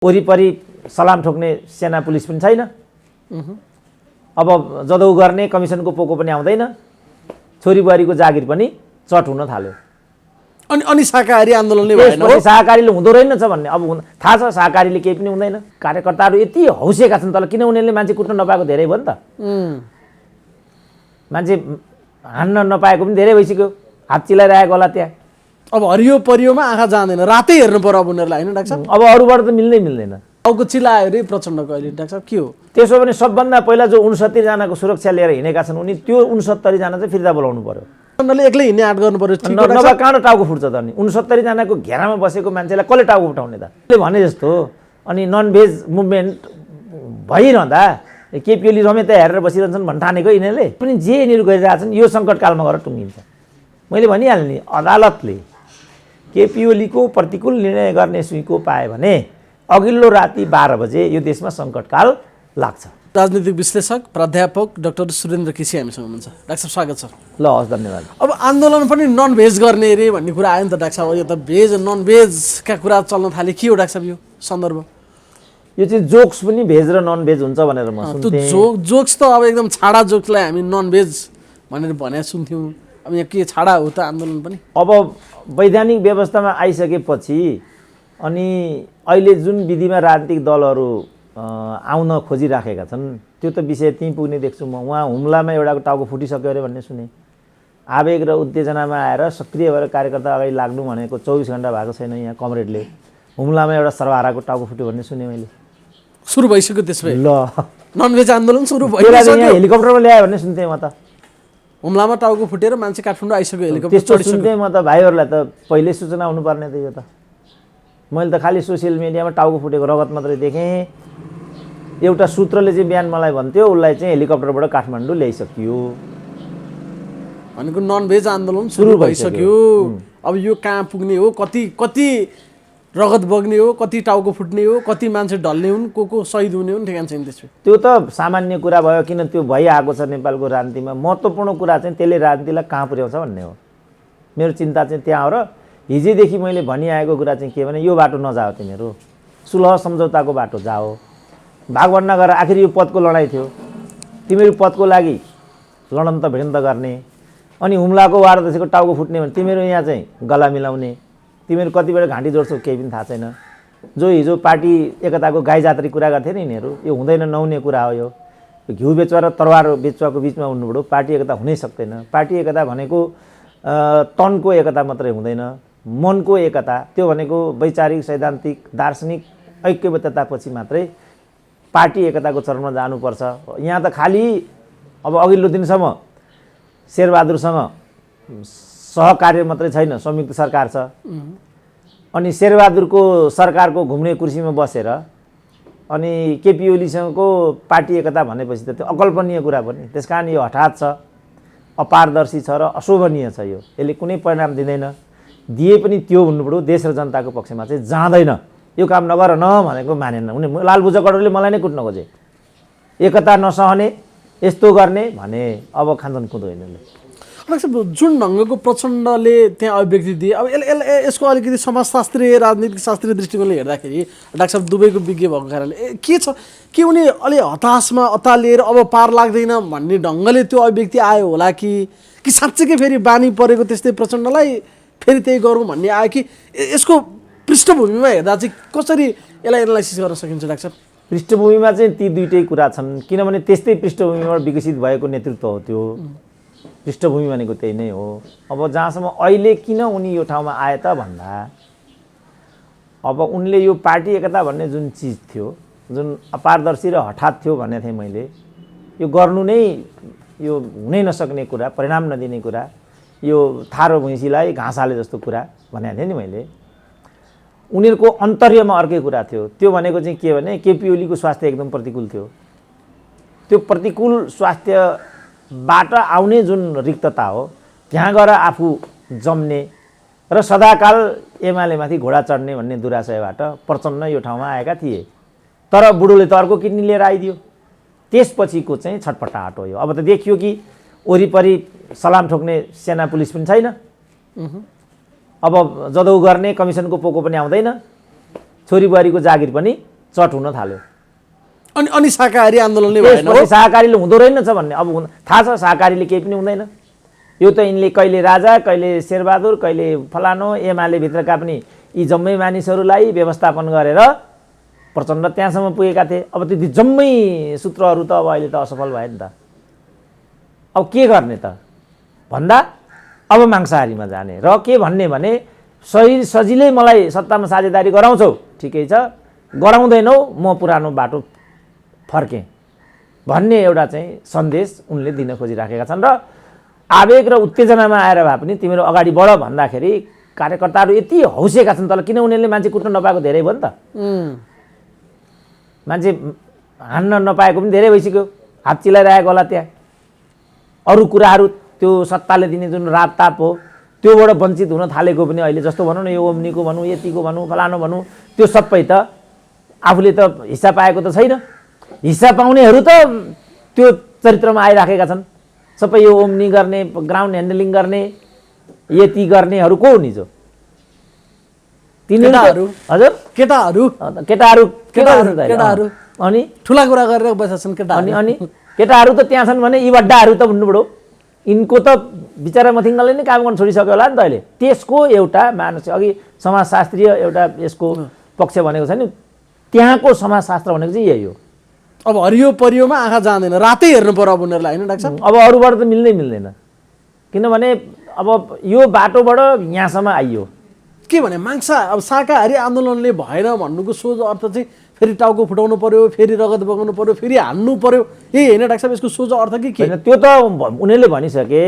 वरिपरि सलाम ठोक्ने सेना पुलिस पनि छैन। अब जदौ गर्ने कमिसनको पोको पनि आउँदैन। छोरी बुहारीको जागिर पनि चट हुन थाल्यो। अनि शाकाहारी आन्दोलनले भएन हो। शाकाहारीले हुँदो रहेनछ भन्ने अब थाहा छ। शाकाहारीले केही पनि हुँदैन। कार्यकर्ताहरू यति हौसेका छन् तल किन उनीहरूले मान्छे कुट्न नपाएको धेरै भयो नि त। मान्छे हान्न नपाएको पनि धेरै भइसक्यो। हात चिलाइरहेको होला त्यहाँ। अब हरियो परियोमा आँखा जाँदैन। रातै हेर्नु पर्यो अब उनीहरूलाई होइन डाक्टर साहब। अब अरूबाट त मिल्दैन। टाउको चिलायो रे प्रचण्डको अहिले डाक्टर साहब के हो? त्यसो भने सबभन्दा पहिला जो 69 जनाको सुरक्षा लिएर हिँडेका छन् उनी त्यो 69 जना चाहिँ फिर्ता बोलाउनु पर्यो। प्रचण्डले एक्लै हिँड्ने आँट गर्नु पर्यो। नभए कहाँ टाउको फुट्छ त? अनि 69 जनाको घेरामा बसेको मान्छेलाई कसले टाउको उठाउने त? भने जस्तो अनि नन भेज मुभमेन्ट भइरहँदा केपी ओली रमेता हेरेर बसिरहन्छन् भन्न ठानेको यिनीहरूले पनि जे यिनीहरू गरिरहेछन् यो सङ्कटकालमा गएर टुङ्गिन्छ। मैले भनिहालेँ नि अदालतले केपी ओलीको प्रतिकूल निर्णय गर्ने सुइँको पाए भने अघिल्लो राति 12 बजे यो देशमा सङ्कटकाल लाग्छ। राजनीतिक विश्लेषक प्राध्यापक डाक्टर सुरेन्द्र केसी हामीसँग हुनुहुन्छ। डाक्टर साहब स्वागत छ। ल हस् धन्यवाद। अब आन्दोलन पनि नन भेज गर्ने रे भन्ने कुरा आयो नि त डाक्टर साहब। यो त भेज नन भेजका कुरा चल्न थाले के हो डाक्टर साहब यो सन्दर्भ? यो चाहिँ जोक्स पनि भेज र नन भेज हुन्छ भनेर म सुन्थेँ। त्यो जोक्स त अब एकदम छाडा जोक्सलाई हामी नन भेज भनेर भने सुन्थ्यौँ। अब यहाँ के छाडा हो त आन्दोलन पनि? अब वैधानिक व्यवस्थामा आइसकेपछि अनि अहिले जुन विधिमा राजनीतिक दलहरू आउन खोजिराखेका छन् त्यो त विषय त्यहीँ पुग्ने देख्छु म। उहाँ हुम्लामा एउटाको टाउको फुटिसक्यो अरे भन्ने सुने। आवेग र उत्तेजनामा आएर सक्रिय भएर कार्यकर्ता अगाडि लाग्नु भनेको 24 घण्टा भएको छैन। यहाँ कमरेडले हुम्लामा एउटा सर्वहाराको टाउको फुट्यो भन्ने सुने मैले। सुरु भइसक्यो त्यसै ल नन भेज आन्दोलन सुरु भइसक्यो। हेलिकप्टरमा ल्यायो भन्ने सुन्थेँ म त। हुम्लामा टाउको फुटेर मान्छे काठमाडौँ आइसक्यो हेलिकप्टर त्यस्तो सुन्थेँ म त। भाइहरूलाई त पहिल्यै सूचना हुनुपर्ने त यो त। मैले त खालि सोसियल मिडियामा टाउको फुटेको रगत मात्रै देखेँ। एउटा सूत्रले चाहिँ बिहान मलाई भन्थ्यो उसलाई चाहिँ हेलिकप्टरबाट काठमाडौँ ल्याइसकियो भनेको नन भेज आन्दोलन सुरु भइसक्यो। अब यो कहाँ पुग्ने हो? कति रगत बग्ने हो? कति टाउको फुट्ने हो? कति मान्छे ढल्ने हुन्? को शहीद हुने हुन्? ठेगान छैन त्यसो। त्यो त सामान्य कुरा भयो। किन त्यो भइआएको छ नेपालको राजनीतिमा। महत्त्वपूर्ण कुरा चाहिँ त्यसले राजनीतिलाई कहाँ पुर्याउँछ भन्ने हो। मेरो चिन्ता चाहिँ त्यहाँ हो। र हिजोदेखि मैले भनिआएको कुरा चाहिँ के भने यो बाटो नजाओ तिमीहरू। सुलह सम्झौताको बाटो जाओ। भागभन्डा गरेर आखिर यो पदको लडाइँ थियो। तिमीहरू पदको लागि लडन त भिडन त गर्ने। अनि हुम्लाको वारदसीको टाउको फुट्ने भने तिमीहरू यहाँ चाहिँ गला मिलाउने। तिमीहरू कतिबाट घाँटी जोड्छौ केही पनि थाहा छैन। जो हिजो पार्टी एकताको गाई जात्री कुरा गर्थे नि यिनीहरू यो हुँदैन नहुने कुरा हो। यो घिउ बेचुवा र तरवार बेचुवाको बिचमा उड्नुबाट पार्टी एकता हुनै सक्दैन। पार्टी एकता भनेको तनको एकता मात्रै हुँदैन, मनको एकता। त्यो भनेको वैचारिक सैद्धान्तिक दार्शनिक ऐक्यबद्धतापछि मात्रै पार्टी एकताको चरणमा जानुपर्छ। यहाँ त खालि अब अघिल्लो दिनसम्म शेरबहादुरसँग सहकार्य मात्रै छैन, संयुक्त सरकार छ। अनि शेरबहादुरको सरकारको घुम्ने कुर्सीमा बसेर अनि केपी ओलीसँगको पार्टी एकता भनेपछि त त्यो अकल्पनीय कुरा पनि। त्यस कारण यो हठात छ, अपारदर्शी छ र अशोभनीय छ। यसले कुनै परिणाम दिँदैन। दिए पनि त्यो भन्नुपऱ्यो देश र जनताको पक्षमा चाहिँ जाँदैन। यो काम नगर न भनेको मानेन उनी। लालबुजा कटोरले मलाई नै कुट्न खोजे। एकता नसहने यस्तो गर्ने भने अब खान्छन् कुदो यिनीहरूले। जुन ढङ्गको प्रचण्डले त्यहाँ अभिव्यक्ति दिए अब यसको अलिकति समाजशास्त्रीय राजनीतिक शास्त्रीय दृष्टिकोणले हेर्दाखेरि डाक्टर साहब दुबईको विज्ञ भएको कारणले के छ कि उनी अलि हताशमा अतालिएर अब पार लाग्दैन भन्ने ढङ्गले त्यो अभिव्यक्ति आयो होला कि साँच्चैकै फेरि बानी परेको त्यस्तै प्रचण्डलाई फेरि त्यही गरौँ भन्ने आयो कि यसको पृष्ठभूमिमा हेर्दा चाहिँ कसरी यसलाई एनालाइसिस गर्न सकिन्छ डाक्टर साहब? पृष्ठभूमिमा चाहिँ ती दुईटै कुरा छन्। किनभने त्यस्तै पृष्ठभूमिबाट विकसित भएको नेतृत्व हो त्यो। पृष्ठभूमि भनेको त्यही नै हो। अब जहाँसम्म अहिले किन उनी यो ठाउँमा आए त भन्दा अब उनले यो पार्टी एकता भन्ने जुन चिज थियो, जुन अपारदर्शी र हठात थियो भनेको थिएँ मैले, यो गर्नु नै यो हुनै नसक्ने कुरा, परिणाम नदिने कुरा, यो थारो भैँसीलाई घाँस हाले जस्तो कुरा भनेको थिएँ नि मैले। उनीहरूको अन्तर्यमा अर्कै कुरा थियो। त्यो भनेको चाहिँ के भने केपी ओलीको स्वास्थ्य एकदम प्रतिकूल थियो। त्यो प्रतिकूल स्वास्थ्यबाट आउने जुन रिक्तता हो त्यहाँ गएर आफू जम्ने र सदाकाल एमालेमाथि घोडा चढ्ने भन्ने दुराशयबाट प्रचण्ड यो ठाउँमा आएका थिए। तर बुढोले त अर्को किडनी लिएर आइदियो। त्यसपछिको चाहिँ छटपटाहट हो यो। अब त देखियो कि वरिपरि सलाम ठोक्ने सेना पुलिस पनि छैन। अब जदौ गर्ने कमिसनको पोको पनि आउँदैन। छोरी बुहारीको जागिर पनि चट हुन थाल्यो। अनि शाकाहारी आन्दोलनले भएन हो? त्यसपछि शाकाहारीले हुँदो रहेनछ भन्ने अब थाहा छ शाकाहारीले केही पनि हुँदैन। यो त यिनले कहिले राजा कहिले शेरबहादुर कहिले फलानो एमाले भित्रका पनि यी जम्मै मानिसहरूलाई व्यवस्थापन गरेर प्रचण्ड त्यहाँसम्म पुगेका थिए। अब त्यति जम्मै सूत्रहरू त अब अहिले त असफल भयो नि त। अब के गर्ने त भन्दा अब मांसाहारीमा जाने र के भन्ने भने सजिलै मलाई सत्तामा साझेदारी गराउँछौ ठिकै छ, गराउँदैनौ म पुरानो बाटो फर्केँ भन्ने एउटा चाहिँ सन्देश उनले दिन खोजिराखेका छन्। र आवेग र उत्तेजनामा आएर भए पनि तिमीहरू अगाडि बढ भन्दाखेरि कार्यकर्ताहरू यति हौसेका छन्। तर किन उनीहरूले मान्छे कुट्न नपाएको धेरै भयो नि त। मान्छे हान्न नपाएको पनि धेरै भइसक्यो, हात चिलाइरहेको होला त्यहाँ। अरू कुराहरू त्यो सत्ताले दिने जुन रापताप हो त्योबाट वञ्चित हुन थालेको पनि अहिले जस्तो भनौँ न यो ओम्नीको भनौँ यतिको भनौँ फलानो भनौँ त्यो सबै त आफूले त हिस्सा पाएको त छैन। हिस्सा पाउनेहरू त त्यो चरित्रमा आइराखेका छन्। सबै यो ओम्नी गर्ने ग्राउन्ड ह्यान्डलिङ गर्ने यति गर्नेहरू को हुन् हिजो? केटाहरू। हजुर केटाहरू केटाहरू अनि ठुला कुरा गरेर बसेका छन् केटाहरू। अनि केटाहरू त त्यहाँ छन् भने यी बड्डाहरू त भन्नुभयो। यिनको त बिचरा मथिङ्गले नै काम गर्न छोडिसक्यो होला नि त अहिले। त्यसको एउटा मानसिक अघि समाजशास्त्रीय एउटा यसको पक्ष भनेको छ नि, त्यहाँको समाजशास्त्र भनेको चाहिँ यही हो। अब हरियो परियोमा आँखा जाँदैन, रातै हेर्नु पर्यो अब उनीहरूलाई होइन डाक्टर साहब? अब अरूबाट त मिल्दैन किनभने अब यो बाटोबाट यहाँसम्म आइयो। के भने अब शाकाहारी आन्दोलनले भएन भन्नुको सोझो अर्थ चाहिँ फेरि टाउको फुटाउनु पर्यो, फेरि रगत बगाउनु पर्यो, फेरि हान्नु पर्यो, यही होइन डाक्टर साहब? यसको सोझो अर्थ के? त्यो त उनीहरूले भनिसके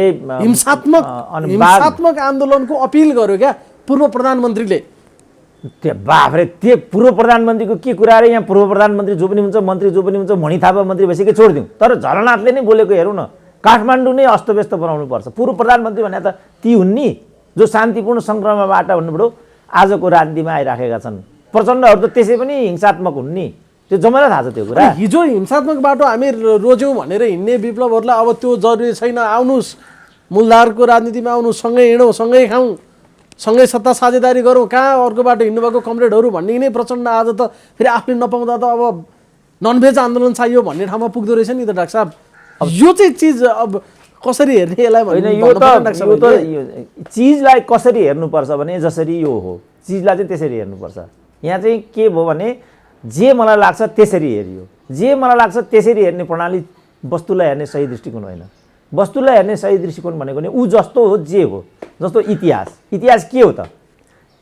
हिंसात्मक आन्दोलनको अपिल गर्यो क्या पूर्व प्रधानमन्त्रीले। त्यो बाफ्रे त्यो पूर्व प्रधानमन्त्रीको के कुरा अरे? यहाँ पूर्व प्रधानमन्त्री जो पनि हुन्छ मन्त्री जो पनि हुन्छ मणि थापा मन्त्री भइसक्यो छोडिदिउँ। तर झलनाथले नै बोलेको हेरौँ न, काठमाडौँ नै अस्तव्यस्त बनाउनु पर्छ। पूर्व प्रधानमन्त्री भने त ती हुन् नि जो शान्तिपूर्ण सङ्ग्रामबाट भन्नुभयो आजको राजनीतिमा आइराखेका छन्। प्रचण्डहरू त त्यसै पनि हिंसात्मक हुन् नि, त्यो जम्मै थाहा छ त्यो कुरा। हिजो हिंसात्मक बाटो हामी रोज्यौँ भनेर हिँड्ने विप्लवहरूलाई अब त्यो जरुरी छैन। आउनुहोस् मूलधारको राजनीतिमा आउनुहोस्, सँगै हिँडौँ, सँगै खाउँ, सँगै सत्ता साझेदारी गरौँ, कहाँ अर्को बाटो हिँड्नुभएको कमरेडहरू भन्ने नै प्रचण्ड आज त फेरि आफूले नपाउँदा त अब ननभेज आन्दोलन चाहियो भन्ने ठाउँमा पुग्दो रहेछ नि त डाक्टर साहब। यो चाहिँ चिज अब कसरी हेर्ने यसलाई होइन? यो त चिजलाई कसरी हेर्नुपर्छ भने जसरी यो हो चिजलाई चाहिँ त्यसरी हेर्नुपर्छ। यहाँ चाहिँ के भयो भने जे मलाई लाग्छ त्यसरी हेरियो। जे मलाई लाग्छ त्यसरी हेर्ने प्रणाली वस्तुलाई हेर्ने सही दृष्टिकोण होइन। वस्तुलाई हेर्ने सही दृष्टिकोण भनेको नि ऊ जस्तो हो जे हो। जस्तो इतिहास के हो त?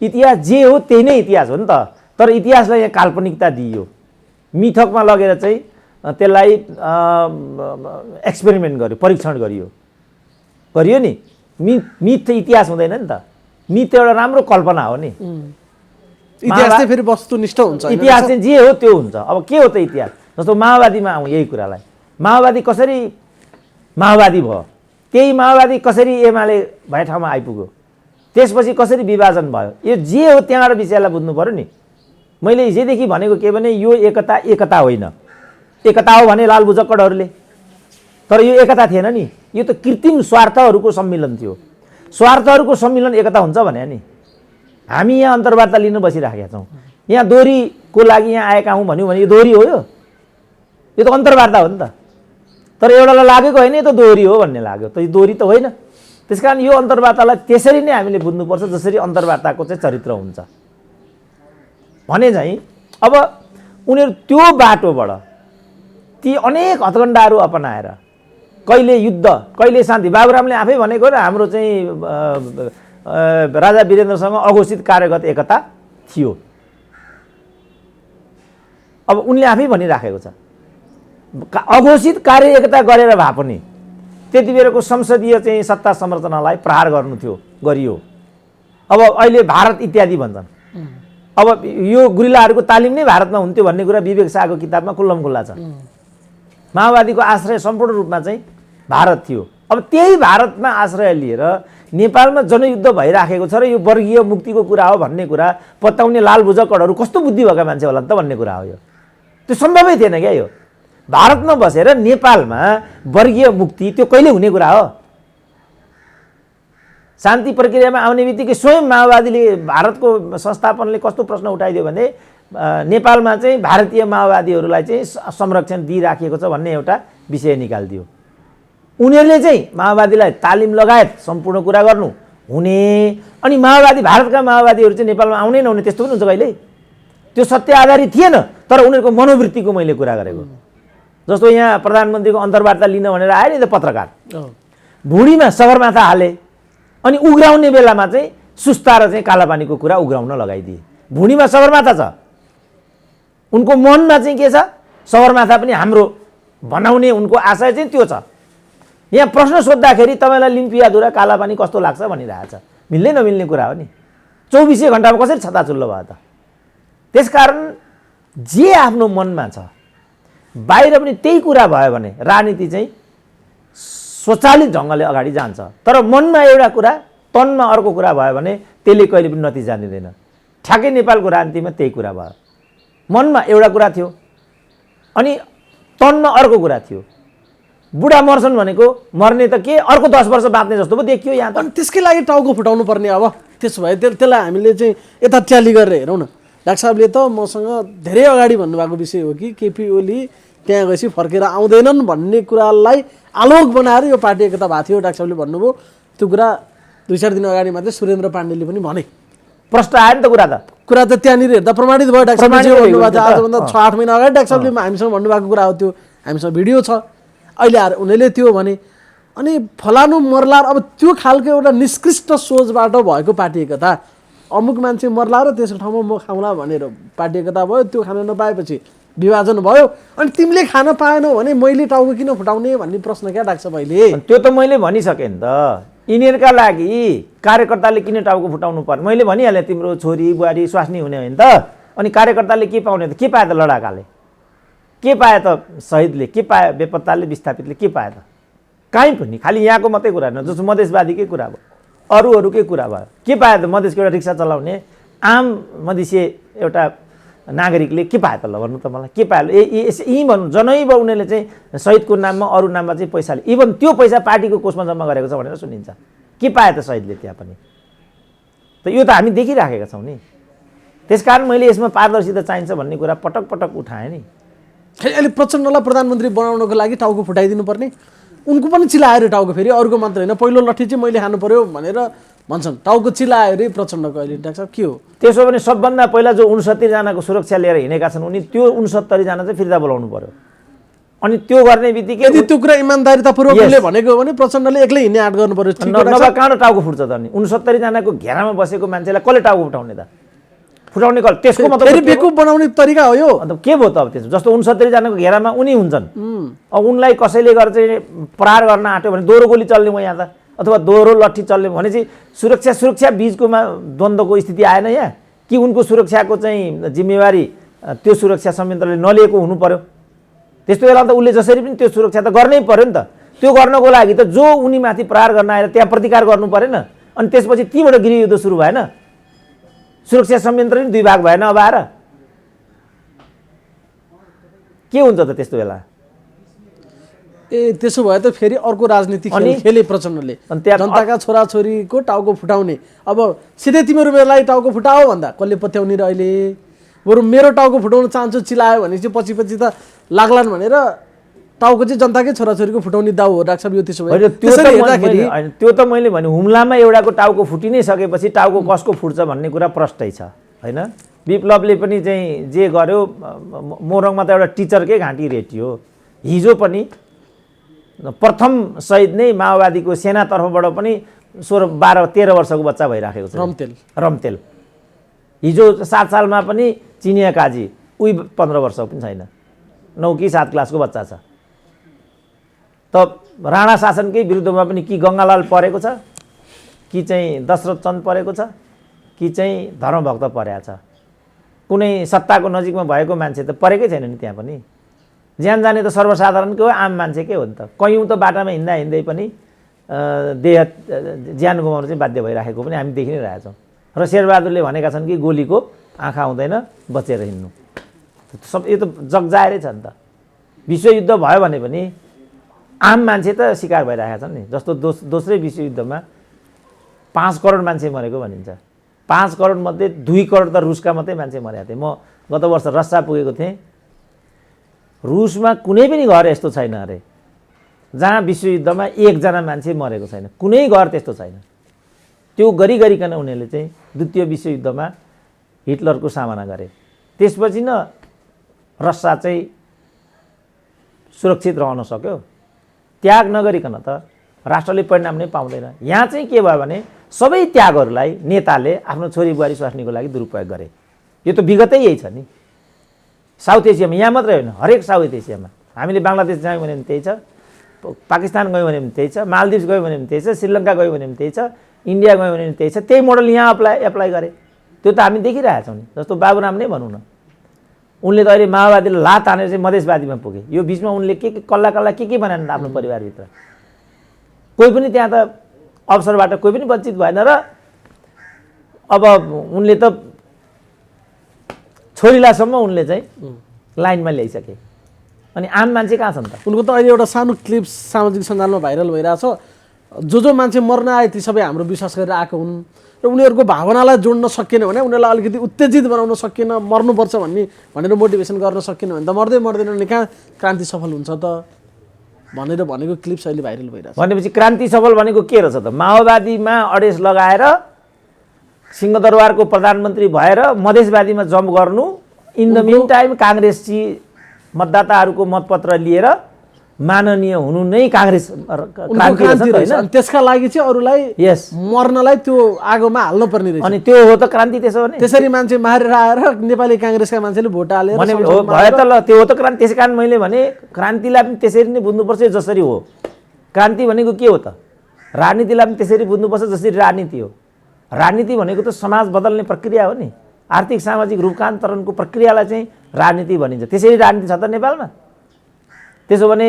इतिहास जे हो त्यही नै इतिहास हो नि त। तर इतिहासलाई यहाँ काल्पनिकता दिइयो, मिथकमा लगेर चाहिँ त्यसलाई एक्सपेरिमेन्ट गर्यो, परीक्षण गरियो नि। मिथ इतिहास हुँदैन नि त। मिथ एउटा राम्रो कल्पना हो नि। इतिहास चाहिँ फेरि वस्तुनिष्ठ हुन्छ। इतिहास चाहिँ जे हो त्यो हुन्छ। अब के हो त इतिहास? जस्तो माओवादीमा आउँ यही कुरालाई। माओवादी कसरी माओवादी भयो, त्यही माओवादी कसरी एमाले भए ठाउँमा आइपुग्यो, त्यसपछि कसरी विभाजन भयो, यो जे हो त्यहाँबाट विषयलाई बुझ्नु पर्यो नि। मैले हिजोदेखि भनेको के भने यो एकता होइन। एकता हो भने लाल बुजक्कडहरूले, तर यो एकता थिएन नि। यो त कृत्रिम स्वार्थहरूको सम्मिलन थियो। स्वार्थहरूको सम्मिलन एकता हुन्छ भने नि हामी यहाँ अन्तर्वार्ता लिन बसिराखेका छौँ। यहाँ दोहोरीको लागि यहाँ आएका हौँ भन्यो भने यो दोहोरी हो? यो त अन्तर्वार्ता हो नि त। तर एउटालाई लागेको होइन यो त दोहोरी हो भन्ने लाग्यो, त यो दोहोरी त होइन। त्यसकारण यो अन्तर्वार्तालाई त्यसरी नै हामीले बुझ्नुपर्छ जसरी अन्तर्वार्ताको चाहिँ चरित्र हुन्छ भने चाहिँ। अब उनीहरू त्यो बाटोबाट ती अनेक हथकण्डाहरू अपनाएर कहिले युद्ध कहिले शान्ति, बाबुरामले आफै भनेको र हाम्रो चाहिँ राजा वीरेन्द्रसँग अघोषित कार्यगत एकता थियो। अब उनले आफै भनिराखेको छ अघोषित कार्य एकता गरेर भए पनि त्यति बेलाको संसदीय चाहिँ सत्ता संरचनालाई प्रहार गर्नु थियो, गरियो। अब अहिले भारत इत्यादि भन्छन्। अब यो गुरिल्लाहरूको तालिम नै भारतमा हुन्थ्यो भन्ने कुरा विवेक शाहको किताबमा खुल्लमखुल्ला छ। माओवादीको आश्रय सम्पूर्ण रूपमा चाहिँ भारत थियो। अब त्यही भारतमा आश्रय लिएर नेपालमा जनयुद्ध भइराखेको छ र यो वर्गीय मुक्तिको कुरा हो भन्ने कुरा पत्याउने लाल बुजक्कडहरू कस्तो बुद्धि भएका मान्छे होला त भन्ने कुरा हो। यो त्यो सम्भवै थिएन क्या। यो भारतमा बसेर नेपालमा वर्गीय मुक्ति त्यो कहिले हुने कुरा हो? शान्ति प्रक्रियामा आउने बित्तिकै स्वयं माओवादीले भारतको संस्थापनले कस्तो प्रश्न उठाइदियो भने नेपालमा चाहिँ भारतीय माओवादीहरूलाई चाहिँ संरक्षण दिइराखिएको छ भन्ने एउटा विषय निकालिदियो। उनीहरूले चाहिँ माओवादीलाई तालिम लगायत सम्पूर्ण कुरा गर्नु हुने, अनि माओवादी भारतका माओवादीहरू चाहिँ नेपालमा आउनै नहुने त्यस्तो पनि हुन्छ कहिले? त्यो सत्य आधारित थिएन, तर उनीहरूको मनोवृत्तिको मैले कुरा गरेको। जस्तो यहाँ प्रधानमन्त्रीको अन्तर्वार्ता लिन भनेर आयो नि त पत्रकार, भुँडीमा सगरमाथा हाले अनि उग्राउने बेलामा चाहिँ सुस्ता र चाहिँ कालापानीको कुरा उग्राउन लगाइदिए। भुँडीमा सगरमाथा छ, उनको मनमा चाहिँ के छ, सगरमाथा पनि हाम्रो बनाउने उनको आशय चाहिँ त्यो छ। यहाँ प्रश्न सोद्धाखेरि तपाईँलाई लिम्पियाधुरा कालापानी कस्तो लाग्छ भनिरहेछ, मिल्दै नमिल्ने कुरा हो नि। 24 घण्टामा कसरी छताचुल्लो भयो त? त्यसकारण जे आफ्नो मनमा छ बाहिर पनि त्यही कुरा भयो भने राजनीति चाहिँ स्वचालित ढङ्गले अगाडि जान्छ। तर मनमा एउटा कुरा तनमा अर्को कुरा भयो भने त्यसले कहिले पनि नतिजा दिँदैन। ठ्याक्कै नेपालको राजनीतिमा त्यही कुरा भयो, मनमा एउटा कुरा थियो अनि तनमा अर्को कुरा थियो। बुढा मर्छन् भनेको मर्ने त के, अर्को 10 वर्ष बाँच्ने जस्तो पो देखियो यहाँ त। अनि त्यसकै लागि टाउको फुटाउनु पर्ने। अब त्यसो भए त्यसलाई हामीले चाहिँ यता ट्याली गरेर हेरौँ न। डाक्टर साहबले त मसँग धेरै अगाडि भन्नुभएको विषय हो कि केपी ओली त्यहाँ गएपछि फर्केर आउँदैनन् भन्ने कुरालाई आलोक बनाएर यो पार्टी एकता भएको थियो। डाक्टर साहबले भन्नुभयो त्यो कुरा 2-4 दिन अगाडि मात्रै सुरेन्द्र पाण्डेले पनि भने। प्रश्न आयो नि त कुरा त त्यहाँनिर हेर्दा प्रमाणित भयो। डाक्टर साहबले भन्नुभएको थियो आजभन्दा 6-8 महिना अगाडि डाक्टर साहबले हामीसँग भन्नुभएको कुरा हो, त्यो हामीसँग भिडियो छ। अहिले आएर उनीहरूले त्यो भने अनि फलानु मर्ला। अब त्यो खालको एउटा निष्कृष्ट सोचबाट भएको पार्टी एकता, अमुक मान्छे मर्ला र त्यसको ठाउँमा म खाउँला भनेर पार्टी एकता भयो। त्यो खान नपाएपछि विभाजन भयो। अनि तिमीले खान पाएनौ भने मैले टाउको किन फुटाउने भन्ने प्रश्न क्या डाक्टर साहब अहिले? त्यो त मैले भनिसकेँ नि त। यिनीहरूका लागि कार्यकर्ताले किन टाउको फुटाउनु पर्ने? मैले भनिहालेँ, तिम्रो छोरी बुहारी स्वास्नी हुने होइन त। अनि कार्यकर्ताले के पाउने त? के पाए त लडाकाले? के पाए त शहीदले? के पाए बेपत्ताले विस्थापितले? के पाए त? काहीँ पनि। खालि यहाँको मात्रै कुरा होइन, जस्तो मधेसवादीकै कुरा भयो, अरूकै कुरा भयो। के पाए त? मधेसको एउटा रिक्सा चलाउने आम मधेसी एउटा नागरिकले के पाए त? ल भन्नु त मलाई, के पाए? यी भन्नु जनैब उनीहरूले चाहिँ शहीदको नाममा अरू नाममा चाहिँ पैसाले, इभन त्यो पैसा पार्टीको कोषमा जम्मा गरेको छ भनेर सुनिन्छ। के पाए त शहीदले त्यहाँ पनि? त यो त हामी देखिराखेका छौँ नि। त्यसकारण मैले यसमा पारदर्शिता चाहिन्छ भन्ने कुरा पटक पटक उठाएँ नि। अहिले प्रचण्डलाई प्रधानमन्त्री बनाउनको लागि टाउको फुटाइदिनु पर्ने, उनको पनि चिलाएर टाउको, फेरि अरूको मात्र होइन, पहिलो लट्ठी चाहिँ मैले खानु पर्यो भनेर भन्छन्। टाउको चिलाएर प्रचण्डको अहिले डाक्टर साहब के हो? त्यसो भने सबभन्दा पहिला जो 69 जनाको सुरक्षा लिएर हिँडेका छन् उनी त्यो 69 जना चाहिँ फिर्ता बोलाउनु पर्यो। अनि त्यो गर्ने बित्तिकै यदि त्यो कुरा इमान्दारितापूर्वकले भनेको हो भने प्रचण्डले एक्लै हिँड्ने आँट गर्नु पर्यो। नभए कहाँ टाउको फुट्छ त? अनि 69 जनाको घेरामा बसेको मान्छेलाई कसले टाउको फुटाउने त? फुटाउने कल? त्यसको मतलब फेरि बेकुब बनाउने तरिका हो यो। अन्त के भयो त? अब त्यसो जस्तो 69 जनाको घेरामा उनी हुन्छन्, अब उनलाई कसैले गरेर चाहिँ प्रहार गर्न आँट्यो भने दोहोरो गोली चल्ने भयो यहाँ त, अथवा दोहोरो लट्ठी चल्ने भनेपछि सुरक्षा बीचकोमा द्वन्द्वको स्थिति आएन यहाँ कि? उनको सुरक्षाको चाहिँ जिम्मेवारी त्यो सुरक्षा संयन्त्रले नलिएको हुनु पर्यो। त्यस्तो बेला त उसले जसरी पनि त्यो सुरक्षा त गर्नै पर्यो नि त। त्यो गर्नको लागि त जो उनीमाथि प्रहार गर्न आएर त्यहाँ प्रतिकार गर्नु परेन? अनि त्यसपछि तीबाट गृहयुद्ध सुरु भएन? सुरक्षा संयन्त्र नि 2 भाग भएन अब आएर? के हुन्छ त त्यस्तो बेला? त्यसो भए त फेरि अर्को राजनीतिक खेले प्रचण्डले, जनताका छोराछोरीको टाउको फुटाउने। अब सिधै तिमीहरूलाई टाउको फुटाओ भन्दा कसले पत्याउने र? अहिले बरु मेरो टाउको फुटाउन चाहन्छु चिलायो भने चाहिँ पछि त लाग्लान् भनेर टाउको चाहिँ जनताकै छोराछोरीको फुटाउने दाउ हो डाक्टर साहब यो? त्यसो भए त्यो त मैले भने हुम्लामा एउटाको टाउको फुटि नै सकेपछि टाउको कसको फुट्छ भन्ने कुरा प्रष्टै छ होइन? विप्लवले पनि चाहिँ जे गर्यो, मोरङमा त एउटा टिचरकै घाँटी रेटियो। हिजो पनि प्रथम शहीद नै माओवादीको सेना तर्फबाट पनि 16, 12, 13 वर्षको बच्चा भइराखेको छ, रम्तेल। हिजो 7 सालमा पनि चिनिया काजी, उही 15 वर्षको पनि छैन, 9 कि 7 क्लासको बच्चा छ। त राणा शासनकै विरुद्धमा पनि कि गङ्गालाल परेको छ, कि चाहिँ दशरथ चन्द परेको छ, कि चाहिँ धर्मभक्त परेको छ। कुनै सत्ताको नजिकमा भएको मान्छे त परेकै छैन नि त्यहाँ पनि। ज्यान जाने त सर्वसाधारणकै हो, आम मान्छेकै हो नि त। कयौँ त बाटामा हिँड्दै पनि ज्यान गुमाउनु चाहिँ बाध्य भइराखेको पनि हामी देखि नै रहेछौँ। र शेरबहादुरले भनेका छन् कि गोलीको आँखा हुँदैन, बचेर हिँड्नु। सब यो त जगजाहेरै छ नि त। विश्वयुद्ध भयो भने पनि आम मान्छे त शिकार भइरहेका छन् नि। जस्तो दोस्रै विश्वयुद्धमा 5 करोड मान्छे मरेको भनिन्छ। 5 करोड मध्ये 2 करोड त रुसका मात्रै मान्छे मरेका थिए। म गत वर्ष रसिया पुगेको थिएँ। रुसमा कुनै पनि घर यस्तो छैन अरे जहाँ विश्वयुद्धमा 1 जना मान्छे मरेको छैन। कुनै घर त्यस्तो छैन। त्यो गरिकन उनीहरूले चाहिँ द्वितीय विश्वयुद्धमा हिटलरको सामना गरे। त्यसपछि न रसिया चाहिँ सुरक्षित रहन सक्यो। त्याग नगरिकन त राष्ट्रले परिणाम नै पाउँदैन। यहाँ चाहिँ के भयो भने सबै त्यागहरूलाई नेताले आफ्नो छोरी बुहारी स्वास्नीको लागि दुरुपयोग गरे। यो त विगतै यही छ नि। साउथ एसियामा यहाँ मात्रै होइन, हरेक साउथ एसियामा। हामीले बङ्गलादेश जायौँ भने पनि त्यही छ, पाकिस्तान गयौँ भने पनि त्यही छ, मालदिभ्स गयौँ भने पनि त्यही छ, श्रीलङ्का गयौँ भने पनि त्यही छ, इन्डिया गयौँ भने पनि त्यही छ। त्यही मोडल यहाँ एप्लाई गरे। त्यो त हामी देखिरहेछौँ नि। जस्तो बाबुराम नै भनौँ न, उनले त अहिले माओवादीलाई लात हानेर चाहिँ मधेसवादीमा पुगे। यो बिचमा उनले के कल्ला के बनाएन आफ्नो परिवारभित्र। कोही पनि त्यहाँ त अवसरबाट कोही पनि वञ्चित भएन। र अब उनले त छोरीलासम्म उनले चाहिँ लाइनमा ल्याइसके। अनि आम मान्छे कहाँ छन् त? उनको त अहिले एउटा सानो क्लिप सामाजिक सञ्जालमा भाइरल भइरहेछ। जो मान्छे मर्न आए ती सबै हाम्रो विश्वास गरेर आएको हुन् र उनीहरूको भावनालाई जोड्न सकिएन भने, उनीहरूलाई अलिकति उत्तेजित बनाउन सकिएन, मर्नुपर्छ भनेर मोटिभेसन गर्न सकिएन भने त मर्दैन भने कहाँ क्रान्ति सफल हुन्छ त भनेर भनेको क्लिप्स अहिले भाइरल भइरहेछ। भनेपछि क्रान्ति सफल भनेको के रहेछ त? माओवादीमा अडेस लगाएर सिंहदरबारको प्रधानमन्त्री भएर मधेसवादीमा जम्प गर्नु, इन द मिन टाइम काङ्ग्रेसी मतदाताहरूको मतपत्र लिएर माननीय हुनु नै काङ्ग्रेस क्रान्ति रहेछ हैन? त्यसका लागि चाहिँ अरूलाई यस मर्नलाई त्यो आगोमा हाल्नु पर्ने रहेछ। अनि त्यो हो त क्रान्ति। त्यसो भने त्यसरी मान्छे मारेर आएर नेपाली काङ्ग्रेसका मान्छेले भोट हालेर भने हो भयो त। ल त्यो हो त क्रान्ति। त्यसै कारण मैले भने क्रान्तिलाई पनि त्यसरी नै बुझ्नुपर्छ जसरी हो। क्रान्ति भनेको के हो त? राजनीतिलाई पनि त्यसरी बुझ्नुपर्छ जसरी राजनीति हो। राजनीति भनेको त समाज बदल्ने प्रक्रिया हो नि। आर्थिक सामाजिक रूपान्तरणको प्रक्रियालाई चाहिँ राजनीति भनिन्छ। त्यसरी राजनीति छ त नेपालमा? त्यसो भने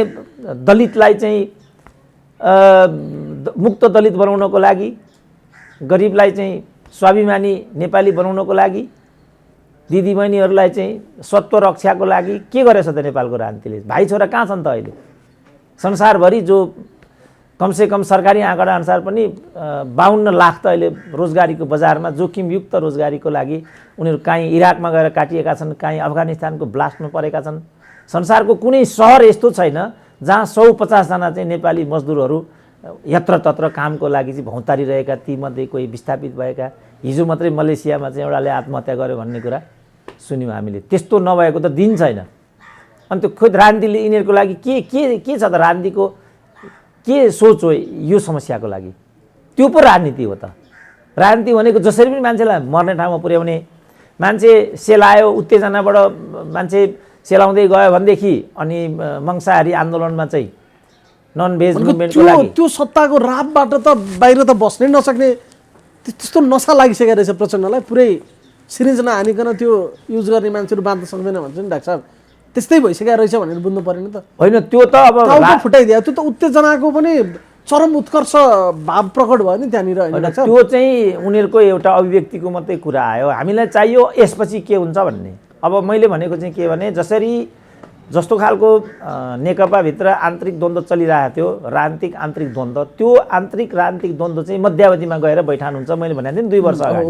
दलितलाई चाहिँ मुक्त दलित बनाउनको लागि, गरिबलाई चाहिँ स्वाभिमानी नेपाली बनाउनको लागि, दिदीबहिनीहरूलाई चाहिँ स्वत्व रक्षाको लागि के गरेछ त नेपालको राजनीतिले? भाइ छोरा कहाँ छन् त अहिले? संसारभरि जो कमसेकम सरकारी आँकडा अनुसार पनि 52 लाख त अहिले रोजगारीको बजारमा जोखिमयुक्त रोजगारीको लागि उनीहरू काहीँ इराकमा गएर काटिएका छन्, काहीँ अफगानिस्तानको ब्लास्टमा परेका छन्। संसारको कुनै सहर यस्तो छैन जहाँ 150 जना चाहिँ नेपाली मजदुरहरू यत्रतत्र कामको लागि चाहिँ भौतारिरहेका, तीमध्ये कोही विस्थापित भएका। हिजो मात्रै मलेसियामा चाहिँ एउटाले आत्महत्या गर्यो भन्ने कुरा सुन्यौँ हामीले। त्यस्तो नभएको त दिन छैन। अनि त्यो खुद राजनीतिले यिनीहरूको लागि के छ त? राजनीतिको के सोच हो यो समस्याको लागि? त्यो पो राजनीति हो त। राजनीति भनेको जसरी पनि मान्छेलाई मर्ने ठाउँमा पुर्याउने, मान्छे सेलायो, उत्तेजनाबाट मान्छे सेलाउँदै गयो भनेदेखि अनि मंसाहारी आन्दोलनमा चाहिँ नन भेज मुभमेन्टको लागि त्यो सत्ताको रापबाट त बाहिर त बस्नै नसक्ने त्यस्तो नसा लागिसकेको रहेछ प्रचण्डलाई। पुरै सिरिन्ज नहानिकन त्यो युज गर्ने मान्छेहरू बाँच्न सक्दैन भन्छ नि डाक्टर साहब। त्यस्तै भइसकेको रहेछ भनेर बुझ्नु परेन त? होइन, त्यो त अब फुटाइदियो। त्यो त उत्तेजनाको पनि चरम उत्कर्ष भाव प्रकट भयो नि त्यहाँनिर। त्यो चाहिँ उनीहरूको एउटा अभिव्यक्तिको मात्रै कुरा आयो। हामीलाई चाहियो यसपछि के हुन्छ भन्ने। अब मैले भनेको चाहिँ के भने, जस्तो खालको नेकपाभित्र आन्तरिक द्वन्द्व चलिरहेको थियो, राजनीतिक आन्तरिक द्वन्द्व, त्यो आन्तरिक राजनीतिक द्वन्द्व चाहिँ मध्यावधिमा गएर बैठानुहुन्छ। मैले भनेको थिएँ नि 2 वर्ष अगाडि।